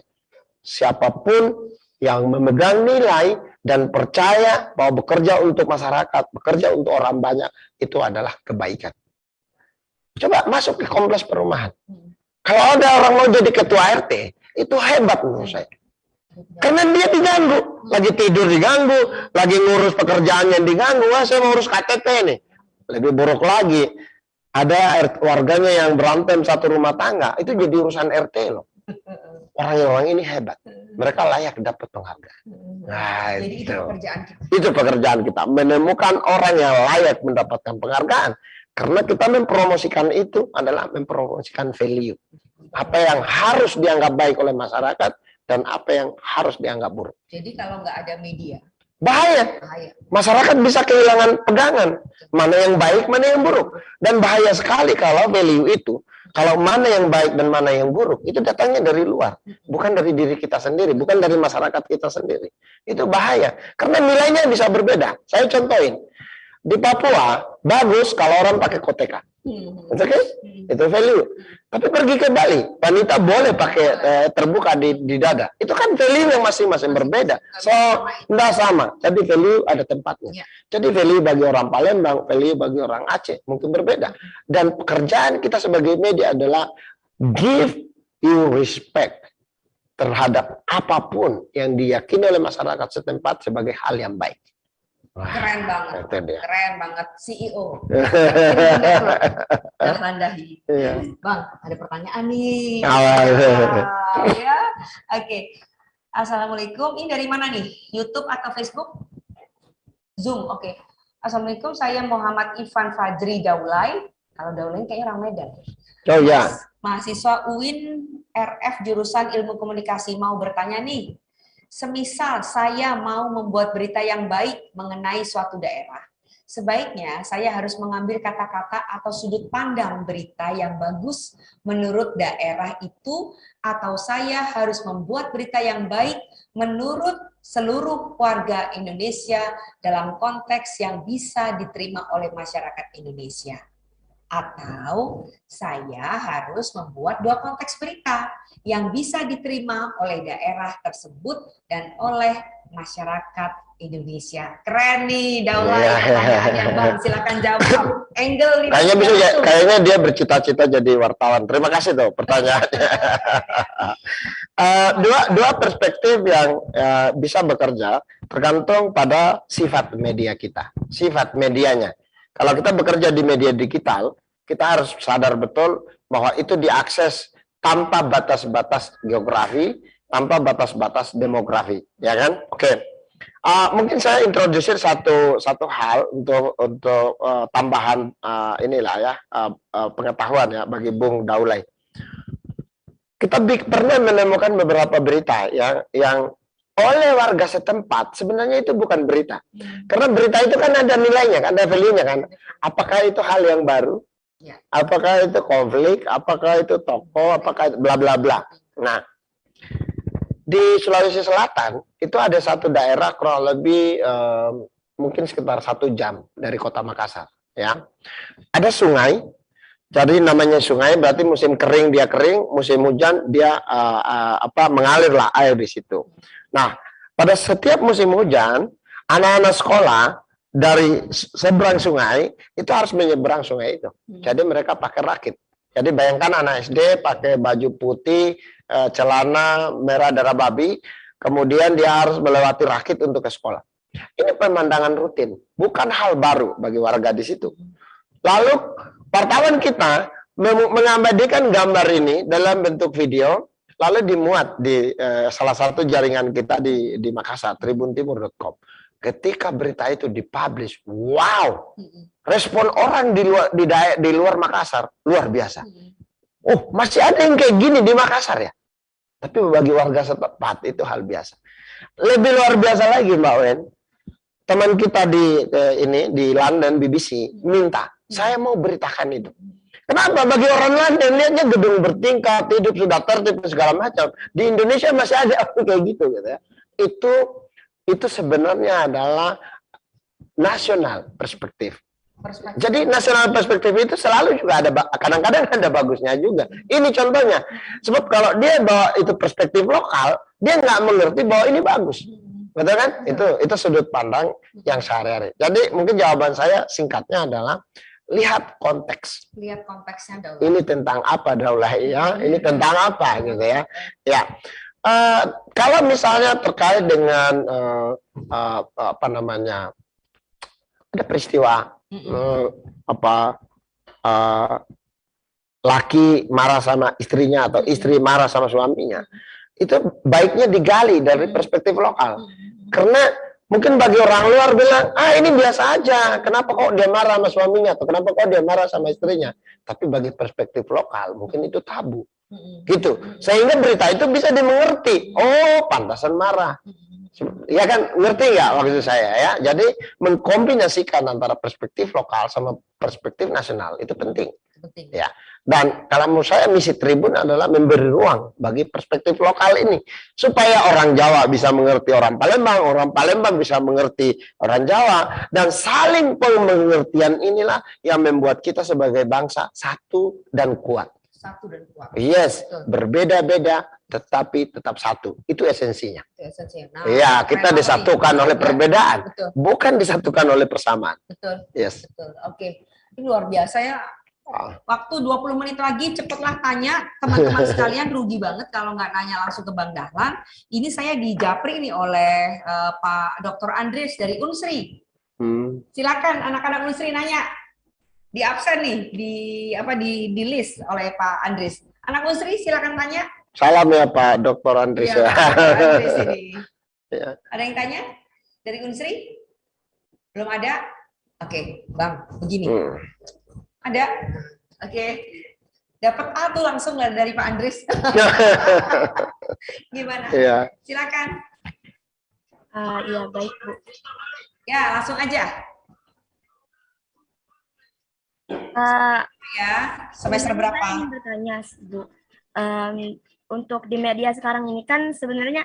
S2: Siapapun yang memegang nilai dan percaya bahwa bekerja untuk masyarakat, bekerja untuk orang banyak, itu adalah kebaikan. Coba masuk ke kompleks perumahan. Kalau ada orang mau jadi ketua RT, itu hebat menurut saya. Karena dia diganggu, lagi tidur diganggu, lagi ngurus pekerjaannya diganggu. Wah, saya mau urus KTP nih. Lebih buruk lagi, ada warganya yang berantem satu rumah tangga, itu jadi urusan RT loh. Orang ini hebat, mereka layak dapat penghargaan. Nah,
S1: jadi itu pekerjaan kita.
S2: Itu pekerjaan kita, menemukan orang yang layak mendapatkan penghargaan. Karena kita mempromosikan itu adalah mempromosikan value. Apa yang harus dianggap baik oleh masyarakat, dan apa yang harus dianggap buruk.
S1: Jadi kalau nggak ada media,
S2: bahaya. Masyarakat bisa kehilangan pegangan. Mana yang baik, mana yang buruk. Dan bahaya sekali kalau value itu, kalau mana yang baik dan mana yang buruk, itu datangnya dari luar. Bukan dari diri kita sendiri, bukan dari masyarakat kita sendiri. Itu bahaya. Karena nilainya bisa berbeda. Saya contohin. Di Papua, bagus kalau orang pakai koteka. Oke? Itu value. Tapi pergi ke Bali, wanita boleh pakai terbuka di dada. Itu kan value yang masing-masing berbeda. So, tidak sama. Jadi value ada tempatnya. Jadi value bagi orang Palembang, value bagi orang Aceh mungkin berbeda. Dan pekerjaan kita sebagai media adalah give you respect terhadap apapun yang diyakini oleh masyarakat setempat sebagai hal yang baik.
S1: Keren banget, keren banget CEO. Dahi. Bang, ada pertanyaan nih. Ya, oke. Assalamualaikum. Ini dari mana nih? YouTube atau Facebook? Zoom, oke. Assalamualaikum. Saya Muhammad Ivan Fajri Daulay. Kalau Daulay kayaknya orang Medan.
S2: Oh ya.
S1: Mahasiswa UIN RF jurusan Ilmu Komunikasi, mau bertanya nih. Semisal saya mau membuat berita yang baik mengenai suatu daerah, sebaiknya saya harus mengambil kata-kata atau sudut pandang berita yang bagus menurut daerah itu, atau saya harus membuat berita yang baik menurut seluruh warga Indonesia dalam konteks yang bisa diterima oleh masyarakat Indonesia. Atau saya harus membuat 2 konteks berita yang bisa diterima oleh daerah tersebut dan oleh masyarakat Indonesia. Keren nih, Daulay, pertanyaannya Bang. Silakan jawab. Angle nih.
S2: Kayaknya dia bercita-cita jadi wartawan. Terima kasih tuh pertanyaannya. Dua perspektif yang bisa bekerja tergantung pada sifat media kita, sifat medianya. Kalau kita bekerja di media digital, kita harus sadar betul bahwa itu diakses tanpa batas-batas geografi, tanpa batas-batas demografi, ya kan? Oke. Mungkin saya introduce satu hal untuk tambahan inilah ya pengetahuan ya bagi Bung Daulay. Kita pernah menemukan beberapa berita yang oleh warga setempat sebenarnya itu bukan berita. Karena berita itu kan ada nilainya, kan ada value-nya kan. Apakah itu hal yang baru? Apakah itu konflik? Apakah itu tokoh? Apakah itu bla bla bla. Nah, di Sulawesi Selatan itu ada satu daerah kurang lebih mungkin sekitar 1 jam dari kota Makassar. Ya, ada sungai. Jadi namanya sungai berarti musim kering dia kering, musim hujan dia mengalirlah air di situ. Nah, pada setiap musim hujan, anak-anak sekolah dari seberang sungai itu harus menyeberang sungai itu. Jadi mereka pakai rakit. Jadi bayangkan anak SD pakai baju putih, celana merah darah babi, kemudian dia harus melewati rakit untuk ke sekolah. Ini pemandangan rutin, bukan hal baru bagi warga di situ. Lalu wartawan kita mengabadikan gambar ini dalam bentuk video, lalu dimuat di salah satu jaringan kita di Makassar, tribuntimur.com. Ketika berita itu dipublish, wow, respon orang di luar Makassar luar biasa. Oh, masih ada yang kayak gini di Makassar ya? Tapi bagi warga setempat itu hal biasa. Lebih luar biasa lagi, Mbak Wen. Teman kita di London BBC minta, saya mau beritakan itu. Kenapa? Bagi orang London lihatnya gedung bertingkat, hidup sudah tertib segala macam. Di Indonesia masih ada kayak gitu ya. Itu sebenarnya adalah nasional perspektif. Jadi nasional perspektif itu selalu juga ada, kadang-kadang ada bagusnya juga. Ini contohnya. Sebab kalau dia bawa itu perspektif lokal, dia nggak mengerti bahwa ini bagus. Betul kan? Itu sudut pandang yang sehari-hari. Jadi mungkin jawaban saya singkatnya adalah lihat konteks.
S1: Lihat konteksnya Daulah.
S2: Ini tentang apa Daulah ya? Ini tentang apa gitu ya? Ya. Kalau misalnya terkait dengan ada peristiwa laki marah sama istrinya atau istri marah sama suaminya, itu baiknya digali dari perspektif lokal. Karena mungkin bagi orang luar bilang, ini biasa aja, kenapa kok dia marah sama suaminya, atau kenapa kok dia marah sama istrinya. Tapi bagi perspektif lokal, mungkin itu tabu. Gitu. Sehingga berita itu bisa dimengerti. Oh, pantasan marah. Ya kan, ngerti nggak maksud saya ya? Jadi mengkombinasikan antara perspektif lokal sama perspektif nasional itu penting. Ya. Dan kalau menurut saya misi Tribun adalah memberi ruang bagi perspektif lokal ini supaya orang Jawa bisa mengerti orang Palembang bisa mengerti orang Jawa, dan saling pengertian inilah yang membuat kita sebagai bangsa satu dan kuat.
S1: Satu dan kuat.
S2: Yes, berbeda-beda tetapi tetap satu. Itu esensinya.
S1: Nah,
S2: ya, kita disatukan oleh perbedaan, bukan disatukan oleh persamaan.
S1: Betul.
S2: Yes.
S1: Betul. Oke. Ini luar biasa ya. Waktu 20 menit lagi, cepatlah tanya teman-teman sekalian, rugi banget kalau nggak nanya langsung ke Bang Dahlan. Ini saya dijapri nih oleh Pak Dr. Andries dari Unsri. Silakan anak-anak Unsri nanya. Di absen nih, di list oleh Pak Andries. Anak Unsri silakan tanya.
S2: Salam ya Pak Dr. Andries.
S1: Ya, Pak Andries ini.
S2: Ya.
S1: Ada yang tanya dari Unsri? Belum ada? Oke, Bang, begini. Ada? Oke. Dapat A tuh langsung dari Pak Andries. Gimana?
S2: Ya.
S1: Silakan.
S3: Iya, baik, Bu.
S1: Ya, langsung aja. Ya, semester berapa?
S3: Saya ingin bertanya, Bu. Untuk di media sekarang ini kan sebenarnya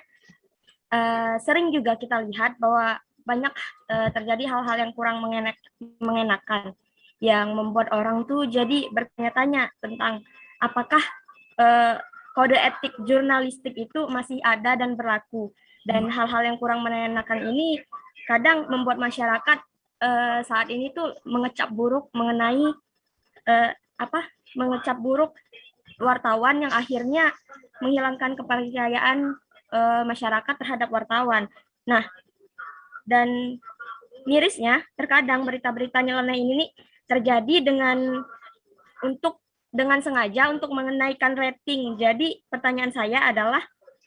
S3: sering juga kita lihat bahwa banyak terjadi hal-hal yang kurang mengenakan, yang membuat orang tuh jadi bertanya-tanya tentang apakah kode etik jurnalistik itu masih ada dan berlaku. Dan hal-hal yang kurang mengenakan ini kadang membuat masyarakat saat ini tuh mengecap buruk mengenai mengecap buruk wartawan, yang akhirnya menghilangkan kepercayaan masyarakat terhadap wartawan. Nah, dan mirisnya terkadang berita-berita nyeleneh ini terjadi dengan untuk dengan sengaja untuk mengenaikan rating. Jadi pertanyaan saya adalah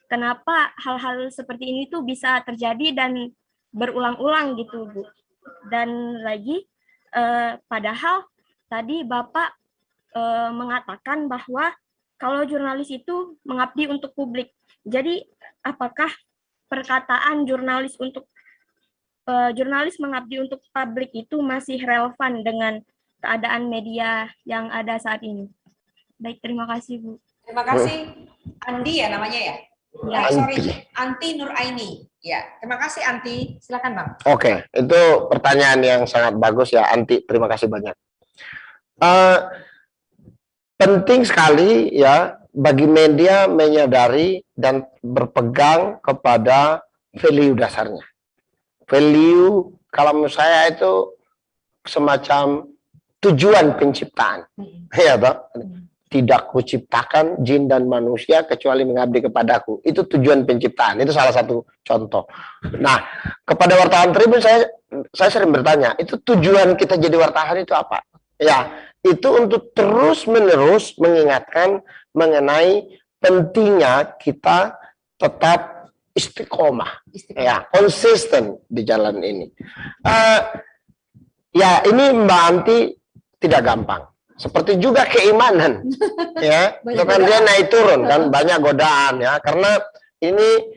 S3: kenapa hal-hal seperti ini tuh bisa terjadi dan berulang-ulang gitu, Bu. Dan lagi padahal tadi Bapak mengatakan bahwa kalau jurnalis itu mengabdi untuk publik. Jadi apakah perkataan jurnalis mengabdi untuk publik itu masih relevan dengan keadaan media yang ada saat ini? Baik, terima kasih, Bu.
S1: Terima kasih. Andi ya namanya ya?
S3: Ya.
S1: Anti Nuraini. Ya, terima kasih Anti. Silakan Bang.
S2: Oke, itu pertanyaan yang sangat bagus ya, Anti. Terima kasih banyak. Penting sekali ya bagi media menyadari dan berpegang kepada value dasarnya. Value kalau menurut saya itu semacam tujuan penciptaan. Ya toh? Tidak kuciptakan jin dan manusia kecuali mengabdi kepadaku. Itu tujuan penciptaan. Itu salah satu contoh. Nah, kepada wartawan Tribun saya sering bertanya, itu tujuan kita jadi wartawan itu apa? Ya, itu untuk terus-menerus mengingatkan mengenai pentingnya kita tetap istiqomah, ya, konsisten di jalan ini. Ya, ini Mbak Anti tidak gampang. Seperti juga keimanan, ya, itu kan dia naik turun kan, banyak godaan ya, karena ini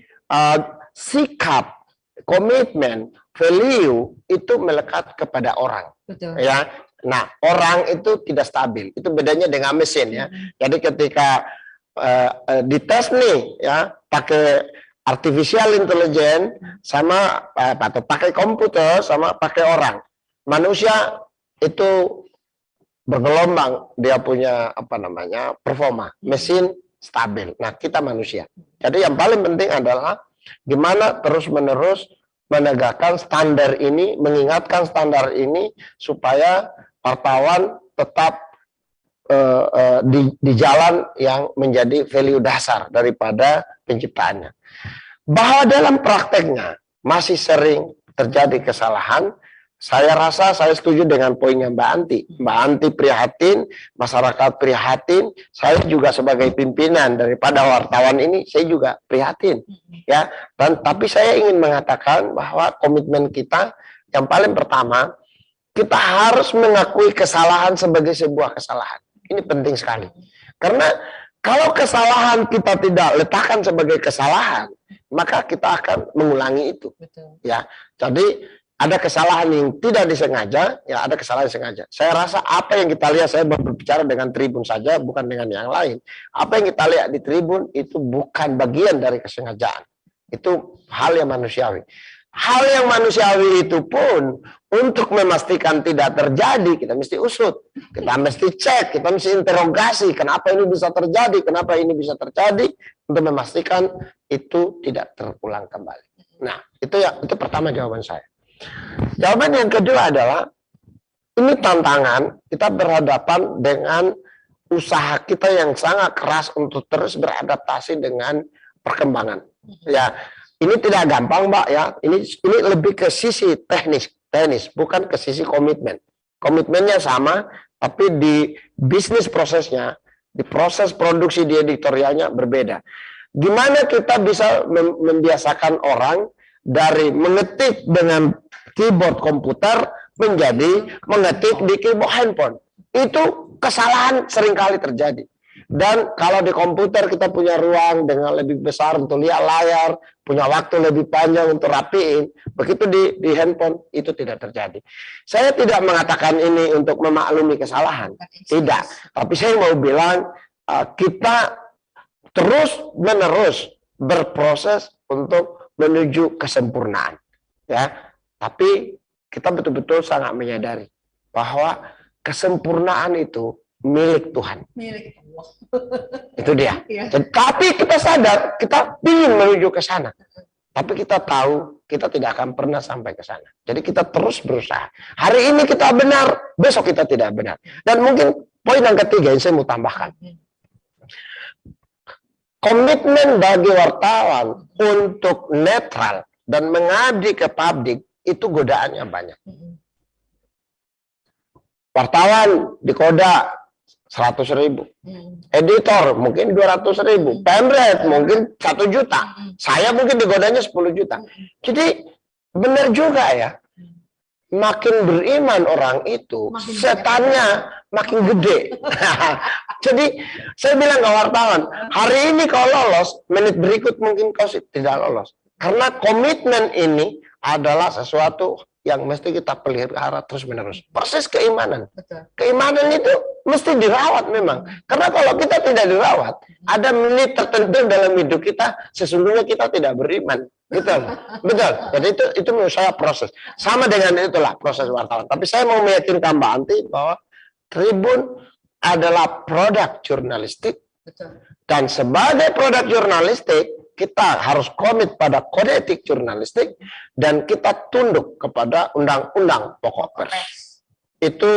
S2: sikap, komitmen, value itu melekat kepada orang, ya. Nah, orang itu tidak stabil, itu bedanya dengan mesin ya. Jadi ketika dites nih, ya, pakai artificial intelligence sama atau pakai komputer sama pakai orang, manusia itu bergelombang, dia punya performa, mesin stabil. Nah, kita manusia. Jadi yang paling penting adalah gimana terus-menerus menegakkan standar ini, mengingatkan standar ini supaya wartawan tetap di jalan yang menjadi value dasar daripada penciptaannya. Bahwa dalam prakteknya masih sering terjadi kesalahan. Saya rasa saya setuju dengan poinnya Mbak Anti. Mbak Anti prihatin, masyarakat prihatin, saya juga sebagai pimpinan daripada wartawan ini, saya juga prihatin. Ya, tapi saya ingin mengatakan bahwa komitmen kita yang paling pertama, kita harus mengakui kesalahan sebagai sebuah kesalahan. Ini penting sekali. Karena kalau kesalahan kita tidak letakkan sebagai kesalahan, maka kita akan mengulangi itu. Ya, jadi ada kesalahan yang tidak disengaja, ya ada kesalahan sengaja. Saya rasa apa yang kita lihat, saya berbicara dengan Tribun saja, bukan dengan yang lain. Apa yang kita lihat di Tribun itu bukan bagian dari kesengajaan. Itu hal yang manusiawi. Hal yang manusiawi itu pun untuk memastikan tidak terjadi, kita mesti usut. Kita mesti cek, kita mesti interogasi. Kenapa ini bisa terjadi, kenapa ini bisa terjadi, untuk memastikan itu tidak terulang kembali. Nah, itu pertama jawaban saya. Jawaban yang kedua adalah ini tantangan, kita berhadapan dengan usaha kita yang sangat keras untuk terus beradaptasi dengan perkembangan. Ya, ini tidak gampang, Mbak ya. Ini lebih ke sisi teknis, bukan ke sisi komitmen. Komitmennya sama, tapi di bisnis prosesnya, di proses produksi di editorialnya berbeda. Gimana kita bisa membiasakan orang dari mengetik dengan keyboard komputer menjadi mengetik di keyboard handphone. Itu kesalahan seringkali terjadi. Dan kalau di komputer kita punya ruang dengan lebih besar untuk lihat layar, punya waktu lebih panjang untuk rapiin, begitu di handphone itu tidak terjadi. Saya tidak mengatakan ini untuk memaklumi kesalahan, tidak. Tapi saya mau bilang kita terus-menerus berproses untuk menuju kesempurnaan, ya. Tapi kita betul-betul sangat menyadari bahwa kesempurnaan itu milik Tuhan.
S1: Milik Allah.
S2: Itu dia.
S1: Ya.
S2: Tapi kita sadar, kita ingin menuju ke sana. Tapi kita tahu kita tidak akan pernah sampai ke sana. Jadi kita terus berusaha. Hari ini kita benar, besok kita tidak benar. Dan mungkin poin yang ketiga yang saya mau tambahkan. Komitmen bagi wartawan untuk netral dan mengabdi ke publik itu godaannya banyak. Wartawan dikoda 100.000. Editor mungkin 200.000. Pemret mungkin 1 juta. Saya mungkin digodanya 10 juta. Jadi benar juga ya. Makin beriman orang itu, setannya makin gede. Jadi saya bilang ke wartawan, hari ini kau lolos, menit berikut mungkin kau tidak lolos. Karena komitmen ini adalah sesuatu yang mesti kita pelihara terus-menerus. Proses keimanan.
S1: Betul.
S2: Keimanan itu mesti dirawat memang. Karena kalau kita tidak dirawat, ada menit tertentu dalam hidup kita, sesungguhnya kita tidak beriman. Betul. Betul. Jadi itu menurut saya proses. Sama dengan itulah proses wartawan. Tapi saya mau meyakinkan Mbak Anti bahwa Tribun adalah produk jurnalistik.
S1: Betul.
S2: Dan sebagai produk jurnalistik, kita harus komit pada kode etik jurnalistik dan kita tunduk kepada undang-undang pokok pers. Itu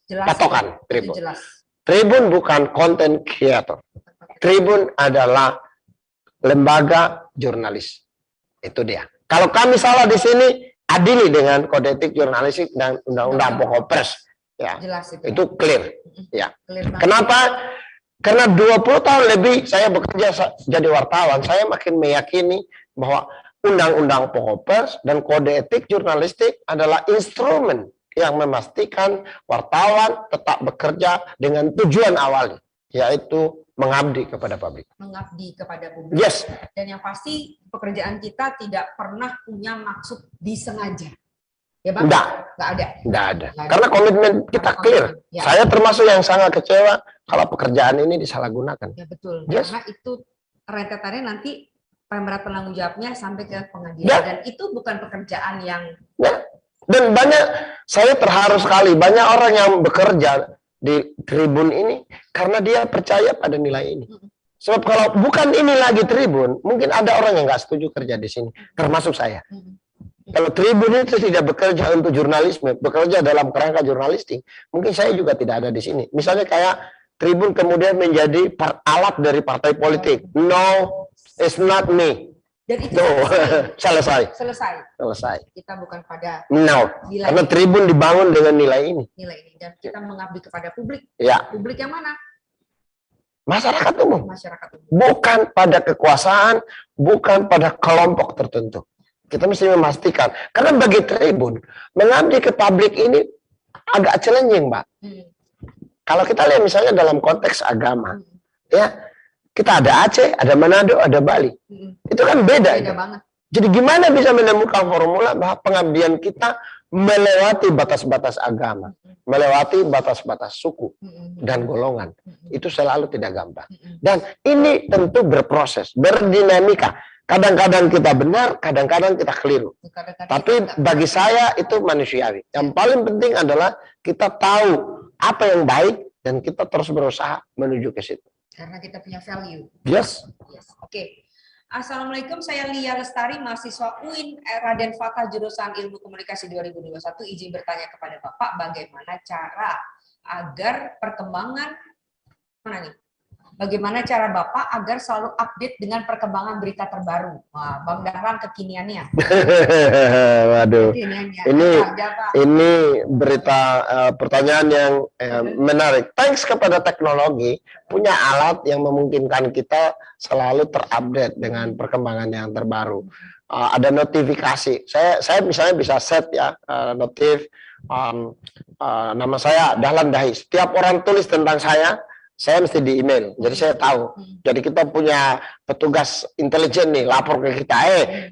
S1: Jelas,
S2: patokan
S1: itu
S2: Tribun.
S1: jelas.
S2: Tribun bukan content creator. Tribun adalah lembaga jurnalis. Itu dia. Kalau kami salah di sini, adili dengan kode etik jurnalistik dan undang-undang pokok pers. Ya,
S1: Jelas
S2: itu clear. Ya.
S1: Clear banget.
S2: Kenapa? Karena 20 tahun lebih saya bekerja jadi wartawan, saya makin meyakini bahwa undang-undang pokok pers dan kode etik jurnalistik adalah instrumen yang memastikan wartawan tetap bekerja dengan tujuan awalnya, yaitu mengabdi kepada publik.
S1: Mengabdi kepada publik.
S2: Yes.
S1: Dan yang pasti pekerjaan kita tidak pernah punya maksud disengaja. Ya Bang?
S2: Enggak.
S1: Enggak ada.
S2: Tidak ada.
S1: Nggak ada.
S2: Karena komitmen kita
S1: Karena
S2: clear.
S1: komitmen, ya.
S2: Saya termasuk yang sangat kecewa kalau pekerjaan ini disalahgunakan.
S1: Ya betul.
S2: Yes.
S1: Karena itu rentetannya nanti Pemret penanggung jawabnya sampai ke pengadilan.
S2: Ya.
S1: Dan itu bukan pekerjaan yang
S2: Ya. Dan banyak, saya terharu sekali, banyak orang yang bekerja di Tribun ini karena dia percaya pada nilai ini. Sebab kalau bukan ini lagi Tribun, mungkin ada orang yang nggak setuju kerja di sini, termasuk saya. Kalau Tribun itu tidak bekerja untuk jurnalisme, bekerja dalam kerangka jurnalistik, mungkin saya juga tidak ada di sini. Misalnya kayak Tribun kemudian menjadi alat dari partai politik. No, it's not me.
S1: dan itu
S2: Tuh, selesai.
S1: selesai. Kita bukan pada
S2: No,
S1: nilai
S2: karena Tribun dibangun dengan nilai ini.
S1: nilai ini dan kita mengabdi kepada publik.
S2: Ya,
S1: Publik yang mana?
S2: masyarakat umum.
S1: Masyarakat umum.
S2: Bukan pada kekuasaan, bukan pada kelompok tertentu. Kita mesti memastikan. Karena bagi Tribun, mengabdi ke publik ini agak challenging, Mbak. Kalau kita lihat misalnya dalam konteks agama, ya kita ada Aceh, ada Manado, ada Bali. Itu kan beda.
S1: Beda banget.
S2: Jadi gimana bisa menemukan formula bahwa pengabdian kita melewati batas-batas agama, melewati batas-batas suku dan golongan. Itu selalu tidak gampang. Dan ini tentu berproses, berdinamika. Kadang-kadang kita benar, kadang-kadang kita keliru.
S1: Kadang-kadang
S2: Tapi
S1: kita-
S2: bagi saya itu manusiawi. Yang paling penting adalah kita tahu apa yang baik dan kita terus berusaha menuju ke situ.
S1: karena kita punya value.
S2: Yes.
S1: Yes. Oke. Assalamualaikum, saya Lia Lestari, mahasiswa UIN Raden Fatah jurusan Ilmu Komunikasi 2021. Izin bertanya kepada Bapak, bagaimana cara agar perkembangan Bagaimana cara Bapak agar selalu update dengan perkembangan berita terbaru? Wah, Bang Dahlan kekiniannya.
S2: Waduh.
S1: Kekiniannya.
S2: Ini-
S1: Apa aja, Pak?
S2: Ini berita pertanyaan yang menarik. Thanks kepada teknologi punya alat yang memungkinkan kita selalu terupdate dengan perkembangan yang terbaru. Ada notifikasi. Saya misalnya bisa set ya notif nama saya Dahlan Dahi. Setiap orang tulis tentang saya mesti di email. Jadi saya tahu. Jadi kita punya petugas intelijen nih lapor ke kita,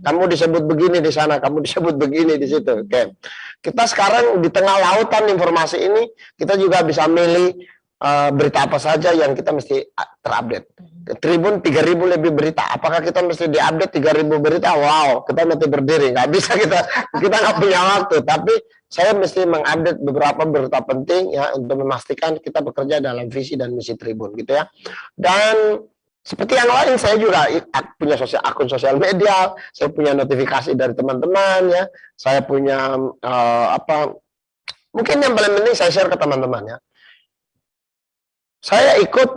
S2: kamu disebut begini di sana, kamu disebut begini di situ. Oke. Kita sekarang di tengah lautan informasi ini, kita juga bisa milih berita apa saja yang kita mesti terupdate. Tribun 3.000 lebih berita. Apakah kita mesti diupdate 3.000 berita? Wow, kita mesti berdiri. Nggak bisa kita nggak punya waktu. Tapi saya mesti mengupdate beberapa berita penting ya untuk memastikan kita bekerja dalam visi dan misi Tribun gitu ya. Dan seperti yang lain saya juga punya akun sosial media, saya punya notifikasi dari teman-teman ya. Saya punya mungkin yang paling penting saya share ke teman-teman ya. Saya ikut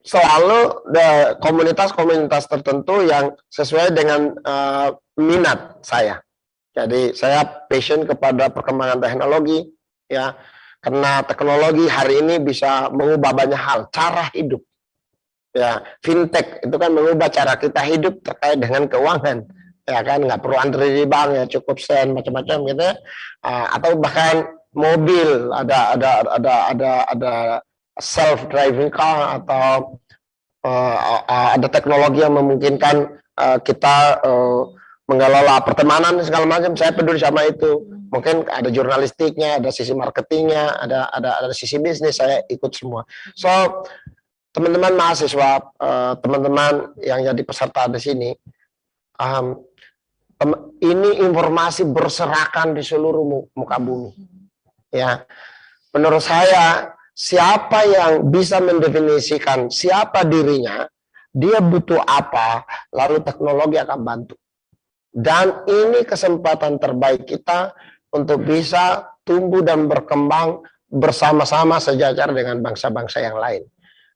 S2: selalu komunitas-komunitas tertentu yang sesuai dengan minat saya. Jadi saya passion kepada perkembangan teknologi, ya. Karena teknologi hari ini bisa mengubah banyak hal, cara hidup. Ya, fintech itu kan mengubah cara kita hidup terkait dengan keuangan. Ya kan, nggak perlu antri di bank, ya cukup send macam-macam gitu ya. Atau bahkan mobil, ada self driving car, atau ada teknologi yang memungkinkan kita mengelola pertemanan segala macam. Saya peduli sama itu. Mungkin ada jurnalistiknya, ada sisi marketingnya, ada sisi bisnis, saya ikut semua. So teman-teman mahasiswa, teman-teman yang jadi peserta di sini, ini informasi berserakan di seluruh muka bumi. Ya, menurut saya, siapa yang bisa mendefinisikan siapa dirinya, dia butuh apa, lalu teknologi akan bantu. Dan ini kesempatan terbaik kita untuk bisa tumbuh dan berkembang bersama-sama sejajar dengan bangsa-bangsa yang lain.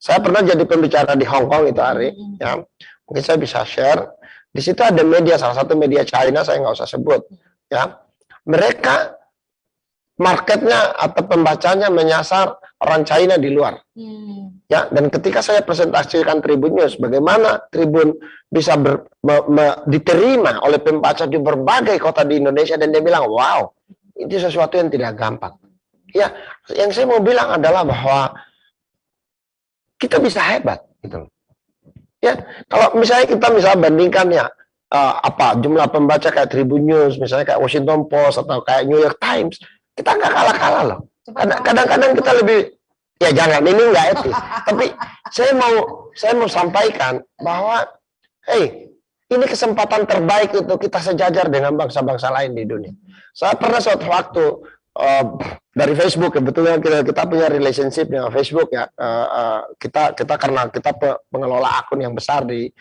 S2: Saya pernah jadi pembicara di Hong Kong itu hari, ya. Mungkin saya bisa share. Di situ ada media, salah satu media China, saya nggak usah sebut, ya. Mereka marketnya atau pembacanya menyasar orang China di luar. Ya, dan ketika saya presentasikan Tribun News, bagaimana Tribun bisa diterima oleh pembaca di berbagai kota di Indonesia, dan dia bilang, wow, itu sesuatu yang tidak gampang. Ya, yang saya mau bilang adalah bahwa kita bisa hebat, gitu. Ya, kalau misalnya kita bandingkan ya, jumlah pembaca kayak Tribun News, misalnya kayak Washington Post atau kayak New York Times, kita nggak kalah-kalah loh. Kadang-kadang kita lebih, ya jangan, ini nggak etis. Tapi saya mau sampaikan bahwa, hey, ini kesempatan terbaik untuk kita sejajar dengan bangsa-bangsa lain di dunia. Saya pernah suatu waktu dari Facebook, kebetulan kita punya relationship dengan Facebook ya. Kita karena kita pengelola akun yang besar di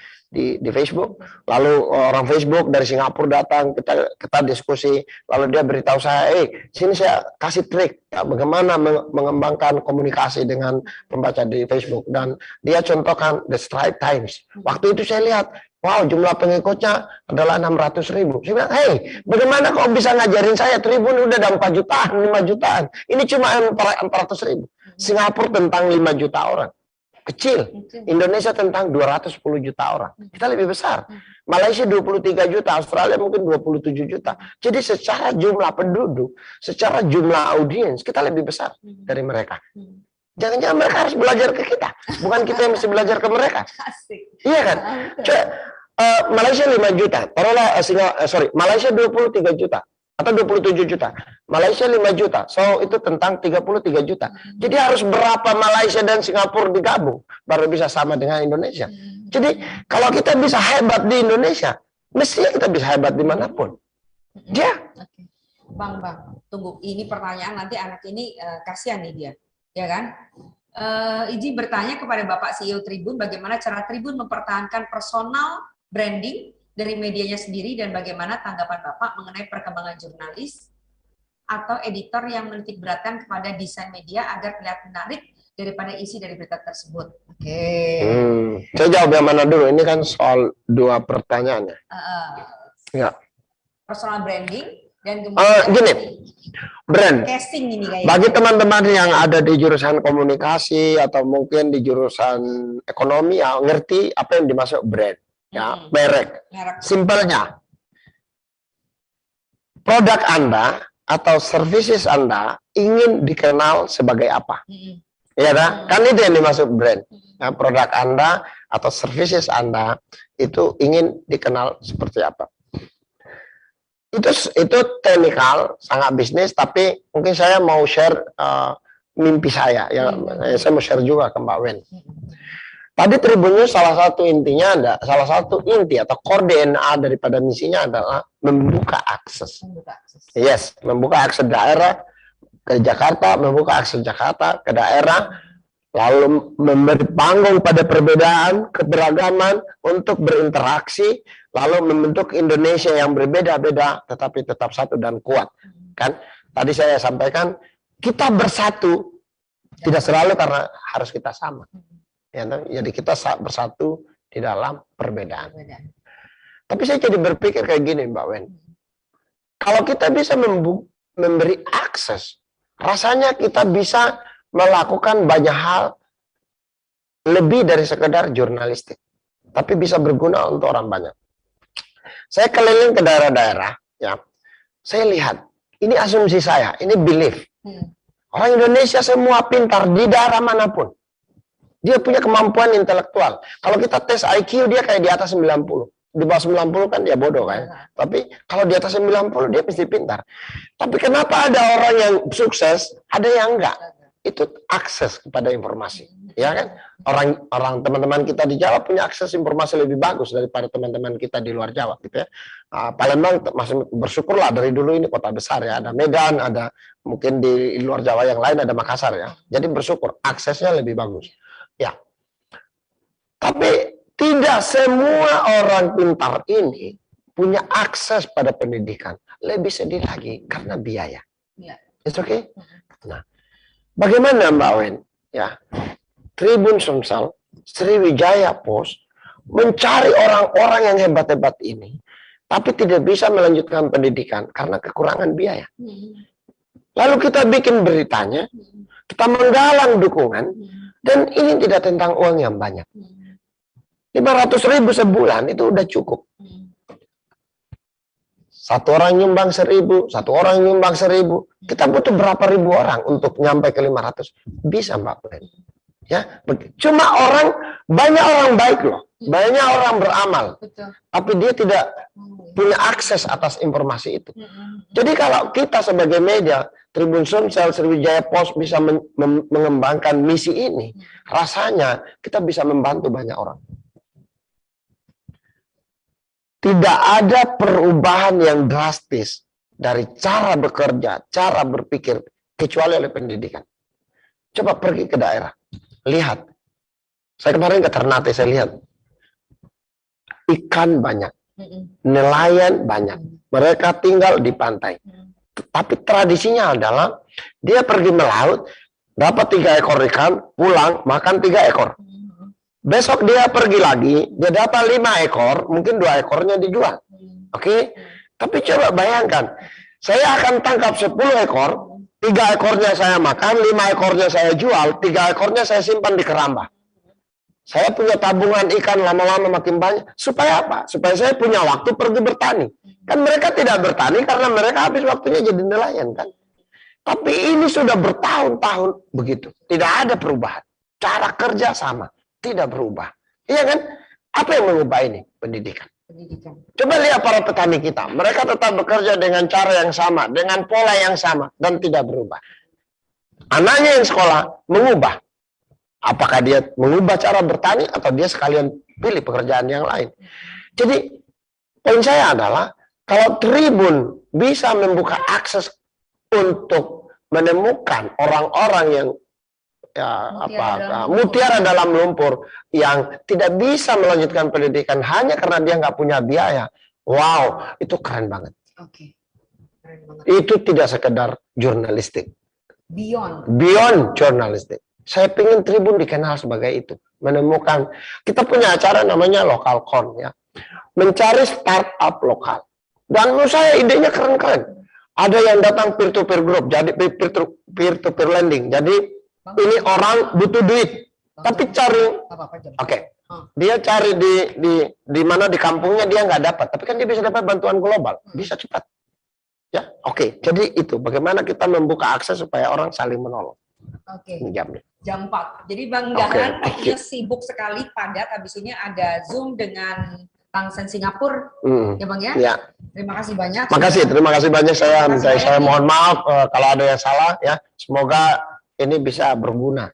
S2: Facebook, lalu orang Facebook dari Singapura datang, kita diskusi, lalu dia beritahu saya, sini saya kasih trik ya, bagaimana mengembangkan komunikasi dengan pembaca di Facebook, dan dia contohkan The Straits Times. Waktu itu saya lihat, wow, jumlah pengikutnya adalah 600.000. Saya bilang, hey, bagaimana kau bisa ngajarin saya? Tribun udah ada 4 jutaan, 5 jutaan. Ini cuma 400.000. Singapura tentang 5 juta orang. Kecil. Indonesia tentang 210 juta orang. Kita lebih besar. Malaysia 23 juta, Australia mungkin 27 juta. Jadi secara jumlah penduduk, secara jumlah audiens, kita lebih besar dari mereka. Jangan-jangan mereka harus belajar ke kita, bukan kita yang mesti belajar ke mereka. Iya kan? Malaysia 5 juta, taruhlah Malaysia 23 juta atau 27 juta. Malaysia 5 juta, so itu tentang 33 juta. Jadi harus berapa Malaysia dan Singapura digabung baru bisa sama dengan Indonesia. Jadi kalau kita bisa hebat di Indonesia, mestinya kita bisa hebat dimanapun. Ya.
S1: Bang, tunggu. Ini pertanyaan nanti anak ini kasihan nih dia. Ya kan? Izin bertanya kepada Bapak CEO Tribun, bagaimana cara Tribun mempertahankan personal branding dari medianya sendiri, dan bagaimana tanggapan Bapak mengenai perkembangan jurnalis atau editor yang menitik beratkan kepada desain media agar terlihat menarik daripada isi dari berita tersebut. Oke.
S2: Saya jawab yang mana dulu? Ini kan soal 2 pertanyaan ya. Ya.
S1: Personal branding dan kemudian
S2: gini, brand.
S1: Casting ini kayaknya.
S2: Bagi teman-teman yang ada di jurusan komunikasi atau mungkin di jurusan ekonomi, ya ngerti apa yang dimaksud brand. Ya, merek. Simpelnya, produk Anda atau services Anda ingin dikenal sebagai apa? Ya kan itu yang dimaksud brand. Ya, produk Anda atau services Anda itu ingin dikenal seperti apa? Itu teknikal, sangat bisnis, tapi mungkin saya mau share mimpi saya. Ya, saya mau share juga ke Mbak Wen. Tadi Tribun News salah satu inti atau core DNA daripada misinya adalah membuka akses. Yes, membuka akses daerah ke Jakarta, membuka akses Jakarta ke daerah, lalu memberi panggung pada perbedaan, keberagaman untuk berinteraksi, lalu membentuk Indonesia yang berbeda-beda tetapi tetap satu dan kuat. Kan? Tadi saya sampaikan, kita bersatu tidak selalu karena harus kita sama. Ya, jadi kita bersatu di dalam perbedaan. Tapi saya jadi berpikir kayak gini, Mbak Wen. Kalau kita bisa memberi akses rasanya kita bisa melakukan banyak hal lebih dari sekedar jurnalistik, tapi bisa berguna untuk orang banyak. Saya keliling ke daerah-daerah, ya, saya lihat, ini asumsi saya, ini belief. Orang Indonesia semua pintar di daerah manapun. Dia punya kemampuan intelektual. Kalau kita tes IQ, dia kayak di atas 90. Di bawah 90 kan dia bodoh kan. Tapi kalau di atas 90 dia pasti pintar. Tapi kenapa ada orang yang sukses, ada yang enggak? Itu akses kepada informasi. Ya kan? Orang teman-teman kita di Jawa punya akses informasi lebih bagus daripada teman-teman kita di luar Jawa gitu ya. Palembang masih bersyukurlah, dari dulu ini kota besar ya, ada Medan, ada mungkin di luar Jawa yang lain ada Makassar ya. Jadi bersyukur aksesnya lebih bagus. Ya. Tapi tidak semua orang pintar ini punya akses pada pendidikan. Lebih sedih lagi karena biaya. It's okay? Nah, bagaimana Mbak Wen? Ya, Tribun Sumsel, Sriwijaya Post mencari orang-orang yang hebat-hebat ini, tapi tidak bisa melanjutkan pendidikan karena kekurangan biaya. Lalu kita bikin beritanya, kita menggalang dukungan, dan ini tidak tentang uang yang banyak. 500.000 sebulan itu udah cukup. Satu orang nyumbang 1.000, satu orang nyumbang 1.000. Kita butuh berapa ribu orang untuk nyampe ke 500? Bisa Mbak Wen. Ya, cuma banyak orang baik loh, banyak orang beramal, tapi dia tidak punya akses atas informasi itu. Jadi kalau kita sebagai media, Tribun Sumsel, Sriwijaya Post bisa mengembangkan misi ini, rasanya kita bisa membantu banyak orang. Tidak ada perubahan yang drastis dari cara bekerja, cara berpikir, kecuali oleh pendidikan. Coba pergi ke daerah, lihat. Saya kemarin ke Ternate, saya lihat. Ikan banyak, nelayan banyak. Mereka tinggal di pantai. Tapi tradisinya adalah, dia pergi melaut, dapat 3 ekor ikan, pulang, makan 3 ekor. Besok dia pergi lagi, dia dapat 5 ekor, mungkin 2 ekornya dijual. Oke? Tapi coba bayangkan, saya akan tangkap 10 ekor, 3 ekornya saya makan, 5 ekornya saya jual, 3 ekornya saya simpan di keramba. Saya punya tabungan ikan lama-lama makin banyak. Supaya apa? Supaya saya punya waktu pergi bertani. Kan mereka tidak bertani karena mereka habis waktunya jadi nelayan kan. Tapi ini sudah bertahun-tahun begitu. Tidak ada perubahan. Cara kerja sama. Tidak berubah. Iya kan? Apa yang mengubah ini? Pendidikan. Coba lihat para petani kita. Mereka tetap bekerja dengan cara yang sama. Dengan pola yang sama. Dan tidak berubah. Anaknya yang sekolah mengubah. Apakah dia mengubah cara bertani atau dia sekalian pilih pekerjaan yang lain. Jadi poin saya adalah kalau Tribun bisa membuka akses untuk menemukan orang-orang yang mutiara dalam lumpur yang tidak bisa melanjutkan pendidikan hanya karena dia nggak punya biaya. Wow, itu keren banget. Keren banget. Itu tidak sekedar jurnalistik. Beyond jurnalistik. Saya ingin Tribun dikenal sebagai itu. Menemukan, kita punya acara namanya Lokal Con ya. Mencari startup lokal. Dan menurut saya idenya keren-keren. Ada yang datang peer-to-peer group, jadi peer-to-peer lending. Jadi ini orang butuh duit, tapi cari, dia cari di mana di kampungnya dia nggak dapat, tapi kan dia bisa dapat bantuan global, bisa cepat. Ya, jadi itu bagaimana kita membuka akses supaya orang saling menolong. Jam 4.
S1: Jadi Bang Dahlan kayaknya sibuk sekali, padat. Habis ini ada Zoom dengan Tangsen Singapura, ya Bang ya? Ya. Terima kasih banyak.
S2: Terima kasih banyak. Saya mohon maaf kalau ada yang salah ya. Semoga ini bisa berguna.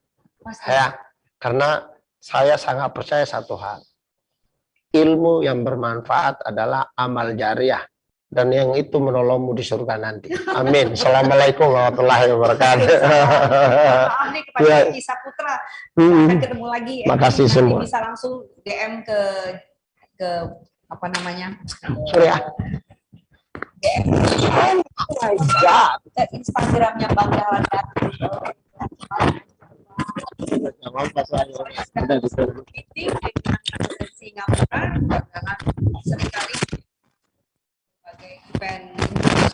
S2: Ya, karena saya sangat percaya satu hal. Ilmu yang bermanfaat adalah amal jariah. Dan yang itu menolongmu di surga nanti. Amin. Assalamualaikum warahmatullahi wabarakatuh.
S1: Maaf nih kepada Kisah Putra. Akan ketemu lagi.
S2: Makasih semua.
S1: Bisa langsung DM ke apa namanya?
S2: Surya.
S1: DM. Oh my God. Ke Instagramnya Bang Dahlan. Singapura dengan seringkali sebagai event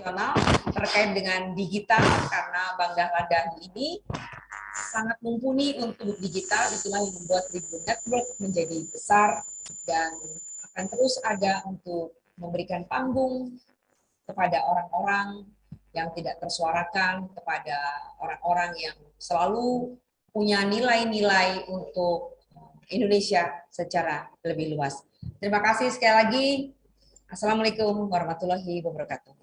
S1: nasional terkait dengan digital, karena Bang Dahlan Dahi ini sangat mumpuni untuk digital. Itulah yang membuat Tribun Network menjadi besar dan akan terus ada untuk memberikan panggung kepada orang-orang yang tidak tersuarakan, kepada orang-orang yang selalu punya nilai-nilai untuk Indonesia secara lebih luas. Terima kasih sekali lagi. Assalamualaikum warahmatullahi wabarakatuh.